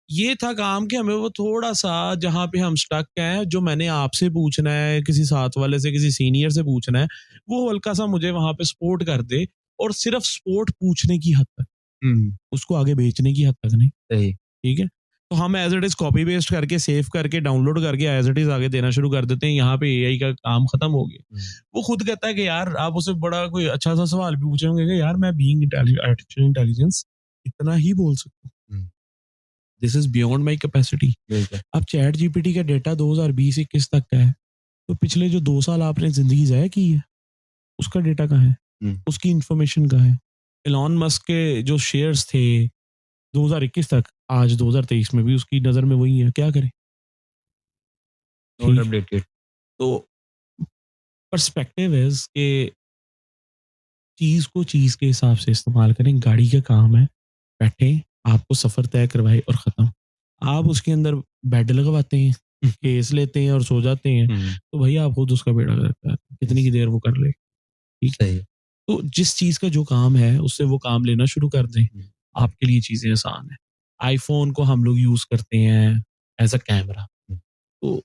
ये था काम कि हमें वो थोड़ा सा जहाँ पे हम स्टक हैं, जो मैंने आपसे पूछना है, किसी साथ वाले से, किसी सीनियर से पूछना है, वो हल्का सा मुझे वहां पे सपोर्ट कर दे, और सिर्फ सपोर्ट पूछने की हद तक, उसको आगे बेचने की हद तक नहीं। सही। ठीक है, तो हम as it is copy paste करके, सेव करके, डाउनलोड करके एज इट इज आगे देना शुरू कर देते हैं। यहाँ पे एआई का काम खत्म हो गया। वो खुद कहता है कि यार आप उसे बड़ा कोई अच्छा सा सवाल भी पूछेंगे कि यार मैं बीइंग आर्टिफिशियल इंटेलिजेंस इतना ही बोल सकता हूँ, this is beyond my capacity. अब चैट जीपीटी का डेटा 2020-21 तक का है, तो पिछले जो 2 साल आपने जिंदगी ज़ाया की है, उसका डेटा कहाँ है? उसकी इंफॉर्मेशन कहाँ है? एलॉन मस्क के जो शेयर्स थे 2021 तक, आज 2023 में भी उसकी नजर में वही है, क्या करें? Not updated. तो पर्सपेक्टिव इज कि चीज को चीज के हिसाब से इस्तेमाल करें। गाड़ी का काम है, बैठे, आपको सफर तय करवाए और खत्म। आप उसके अंदर बेड लगवाते हैं, केस लेते हैं और सो जाते हैं, तो भाई आप खुद उसका बेड़ा करता है, कितनी की देर वो कर ले। ठीक है, तो जिस चीज का जो काम है उससे वो काम लेना शुरू कर दें, आपके लिए चीजें आसान है। आईफोन को हम लोग यूज करते हैं एज अ कैमरा, तो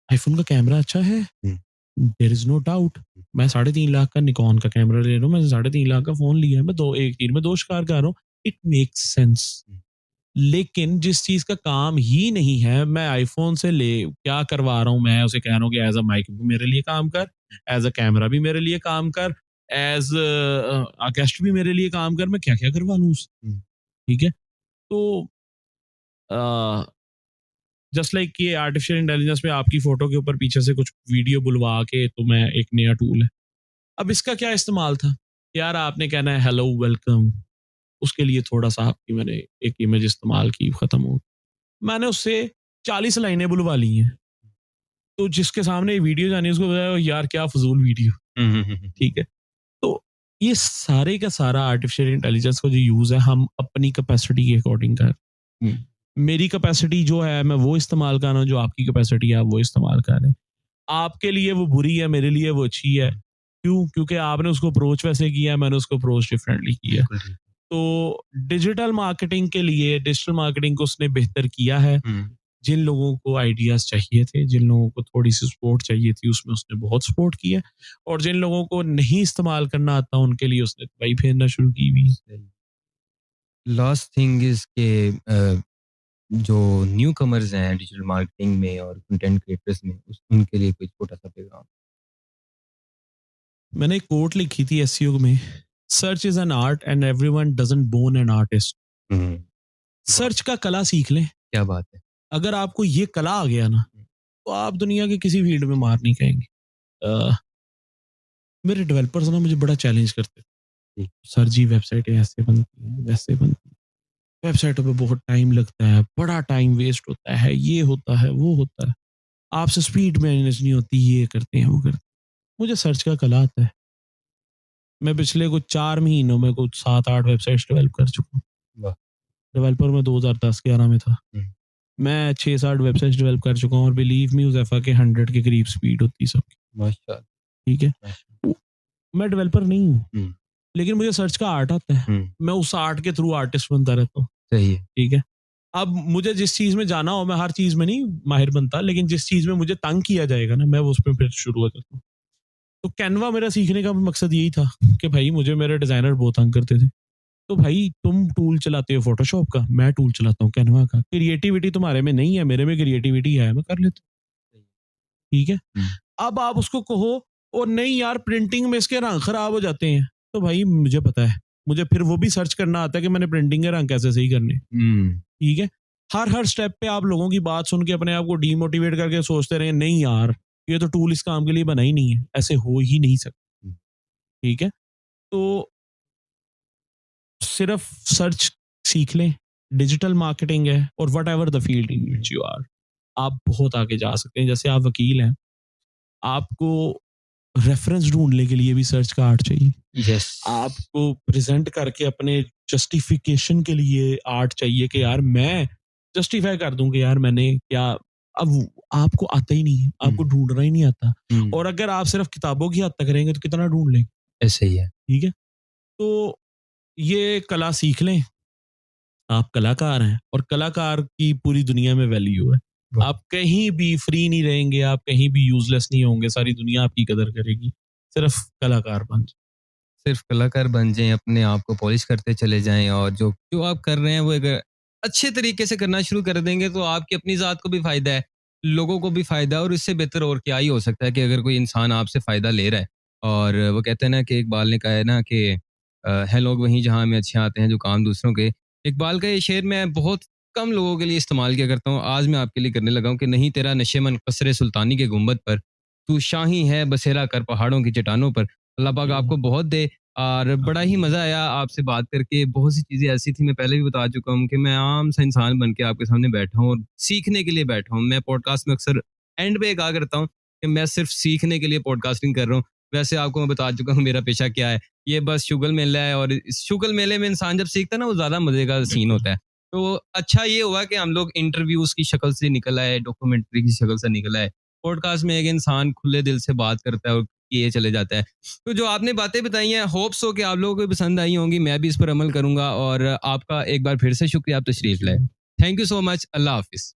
आईफोन का कैमरा अच्छा है, देयर इज नो डाउट। मैं 3.5 लाख का निकॉन का कैमरा ले रहा हूँ, मैं 3.5 लाख का फोन लिया है, मैं एक तीर में 2 शिकार कर रहा हूँ, इट मेक्स सेंस। लेकिन जिस चीज का काम ही नहीं है, मैं आईफोन से ले क्या करवा रहा हूँ, मैं उसे कह रहा हूँ कि एज अ माइक भी मेरे लिए काम कर, एज अ कैमरा भी मेरे लिए काम कर, एज गेस्ट भी मेरे लिए काम कर, मैं क्या क्या करवा लूँ उससे, ठीक है। तो जस्ट लाइक ये आर्टिफिशियल इंटेलिजेंस में आपकी फोटो के ऊपर पीछे से कुछ वीडियो बुलवा के तो मैं एक नया टूल है। अब इसका क्या इस्तेमाल था यार, आपने कहना है हेलो वेलकम, उसके लिए थोड़ा सा आपकी मैंने एक इमेज इस्तेमाल की, खत्म हो। मैंने उससे 40 लाइनें बुलवा ली हैं, तो जिसके सामने ये वीडियो जानी है उसको बताया यार क्या फजूल वीडियो, ठीक है। तो ये सारे का सारा आर्टिफिशियल इंटेलिजेंस का जो यूज है हम अपनी कैपेसिटी के अकॉर्डिंग कर, मेरी कैपेसिटी जो है मैं वो इस्तेमाल कर रहा हूँ, जो आपकी कैपेसिटी है आप वो इस्तेमाल कर रहे हैं। आपके लिए वो बुरी है, मेरे लिए वो अच्छी है। क्यों? क्योंकि आपने उसको अप्रोच वैसे किया है, मैंने उसको अप्रोच डिफरेंटली किया। तो डिजिटल मार्केटिंग के लिए डिजिटल मार्केटिंग को उसने बेहतर किया है। जिन लोगों को आइडियाज चाहिए थे, जिन लोगों को थोड़ी सी सपोर्ट चाहिए थी, उसमें उसने बहुत सपोर्ट किया। और जिन लोगों को नहीं इस्तेमाल करना आता उनके लिए उसने दवाई फेरना शुरू की हुई। लास्ट थिंग इज के जो न्यू कमर्स हैं डिजिटल मार्केटिंग में और कंटेंट क्रिएटर्स में, उनके लिए कोई छोटा सा पैगाम। मैंने एक कोट लिखी थी एसईओ में, search is an art and everyone doesn't born an artist. Search का कला सीख लें। क्या बात है। अगर आपको ये कला आ गया ना, तो आप दुनिया के किसी फील्ड में मार नहीं खाएंगे। मेरे डेवलपर्स ना मुझे बड़ा चैलेंज करते थे, सर जी वेबसाइटें ऐसे बनती हैं वैसे बनती हैं, वेबसाइटों पे बहुत टाइम लगता है, बड़ा टाइम वेस्ट होता है, ये होता है वो होता है, आपसे स्पीड मैनेज नहीं होती, ये करते हैं वो करते हैं। मुझे सर्च का कला आता है। मैं पिछले कुछ 4 महीनों में कुछ 7-8 वेबसाइट्स डेवलप कर चुका हूँ। डेवलपर में 2010-11 में था। मैं 6-7 वेबसाइट्स डेवलप कर चुका हूँ और बिलीव मी उज़ैफा के 100 के करीब स्पीड होती है सबकी। माशाल्लाह। ठीक है। मैं डेवलपर नहीं हूँ, लेकिन मुझे सर्च का आर्ट आता है। मैं उस आर्ट के थ्रू आर्टिस्ट बनता रहता हूँ। सही है। ठीक है। अब मुझे जिस चीज में जाना हो, मैं हर चीज में नहीं माहिर बनता, लेकिन जिस चीज में मुझे तंग किया जाएगा ना, मैं उस पर फिर शुरू हो जाता हूँ। तो कैनवा मेरा सीखने का मकसद यही था कि भाई मुझे मेरे डिजाइनर बहुत तंग करते थे। तो भाई तुम टूल चलाते हो फोटोशॉप का, मैं टूल चलाता हूँ कैनवा का। क्रिएटिविटी तुम्हारे में नहीं है, मेरे में क्रिएटिविटी है, मैं कर लेता हूँ। ठीक है। अब आप उसको कहो और नहीं यार प्रिंटिंग में इसके रंग खराब हो जाते हैं, तो भाई मुझे पता है, मुझे फिर वो भी सर्च करना आता है कि मैंने प्रिंटिंग के रंग कैसे सही करने। ठीक है। हर स्टेप पे आप लोगों की बात सुन के अपने आप को डीमोटिवेट करके सोचते रहे नहीं यार ये तो टूल इस काम के लिए बना ही नहीं है, ऐसे हो ही नहीं सकता। ठीक है। तो सिर्फ सर्च सीख लें, डिजिटल मार्केटिंग है और whatever the field in which you are, आप बहुत आगे जा सकते हैं। जैसे आप वकील हैं, आपको रेफरेंस ढूंढने के लिए भी सर्च का आर्ट चाहिए। यस। आपको प्रेजेंट करके अपने जस्टिफिकेशन के लिए आर्ट चाहिए कि यार मैं जस्टिफाई कर दूं कि यार मैंने क्या। अब आपको आता ही नहीं है, आपको ढूंढना ही नहीं आता। और अगर आप सिर्फ किताबों की हद तक करेंगे तो कितना ढूंढ लेंगे। ऐसे ही है। ठीक है। तो ये कला सीख लें, आप कलाकार हैं और कलाकार की पूरी दुनिया में वैल्यू है। आप कहीं भी फ्री नहीं रहेंगे, आप कहीं भी यूजलेस नहीं होंगे, सारी दुनिया आपकी कदर करेगी। सिर्फ कलाकार बन जाए। सिर्फ कलाकार बन जाएं, अपने आप को पॉलिश करते चले जाएं और जो जो आप कर रहे हैं वो अगर अच्छे तरीके से करना शुरू कर देंगे तो आपकी अपनी ज़ात को भी फ़ायदा है, लोगों को भी फ़ायदा है। और इससे बेहतर और क्या ही हो सकता है कि अगर कोई इंसान आपसे फ़ायदा ले रहा है। और वो कहते हैं ना कि इकबाल ने कहा है ना कि हैं लोग वहीं जहाँ में अच्छे आते हैं जो काम दूसरों के। इकबाल का ये शेर मैं बहुत कम लोगों के लिए इस्तेमाल किया करता हूँ, आज मैं आपके लिए करने लगा हूँ कि नहीं तेरा नशे मन कसरे सुल्तानी के गुंबद पर, तू शाही है बसेरा कर पहाड़ों की चट्टानों पर। अल्लाह पाक आपको बहुत दे। और बड़ा ही मज़ा आया आपसे बात करके। बहुत सी चीज़ें ऐसी थी, मैं पहले भी बता चुका हूँ कि मैं आम सा इंसान बन के आपके सामने बैठा हूँ और सीखने के लिए बैठा हूँ। मैं पॉडकास्ट में अक्सर एंड पे कहा करता हूँ कि मैं सिर्फ सीखने के लिए पॉडकास्टिंग कर रहा हूँ। वैसे आपको मैं बता चुका हूँ मेरा पेशा क्या है। ये बस शुगल मेला है और इस शुगल मेले में इंसान जब सीखता है ना वो ज़्यादा मज़े का सीन होता है। तो अच्छा ये हुआ कि हम लोग इंटरव्यूज़ की शक्ल से निकल आए, डॉक्यूमेंट्री की शक्ल से निकल आए। पॉडकास्ट में एक इंसान खुले दिल से बात करता है और किए चले जाता है। तो जो आपने बातें बताई हैं, होप्स हो कि आप लोगों को भी पसंद आई होंगी। मैं भी इस पर अमल करूंगा और आपका एक बार फिर से शुक्रिया, आप तशरीफ लाए। Thank you so much. अल्लाह हाफिज़।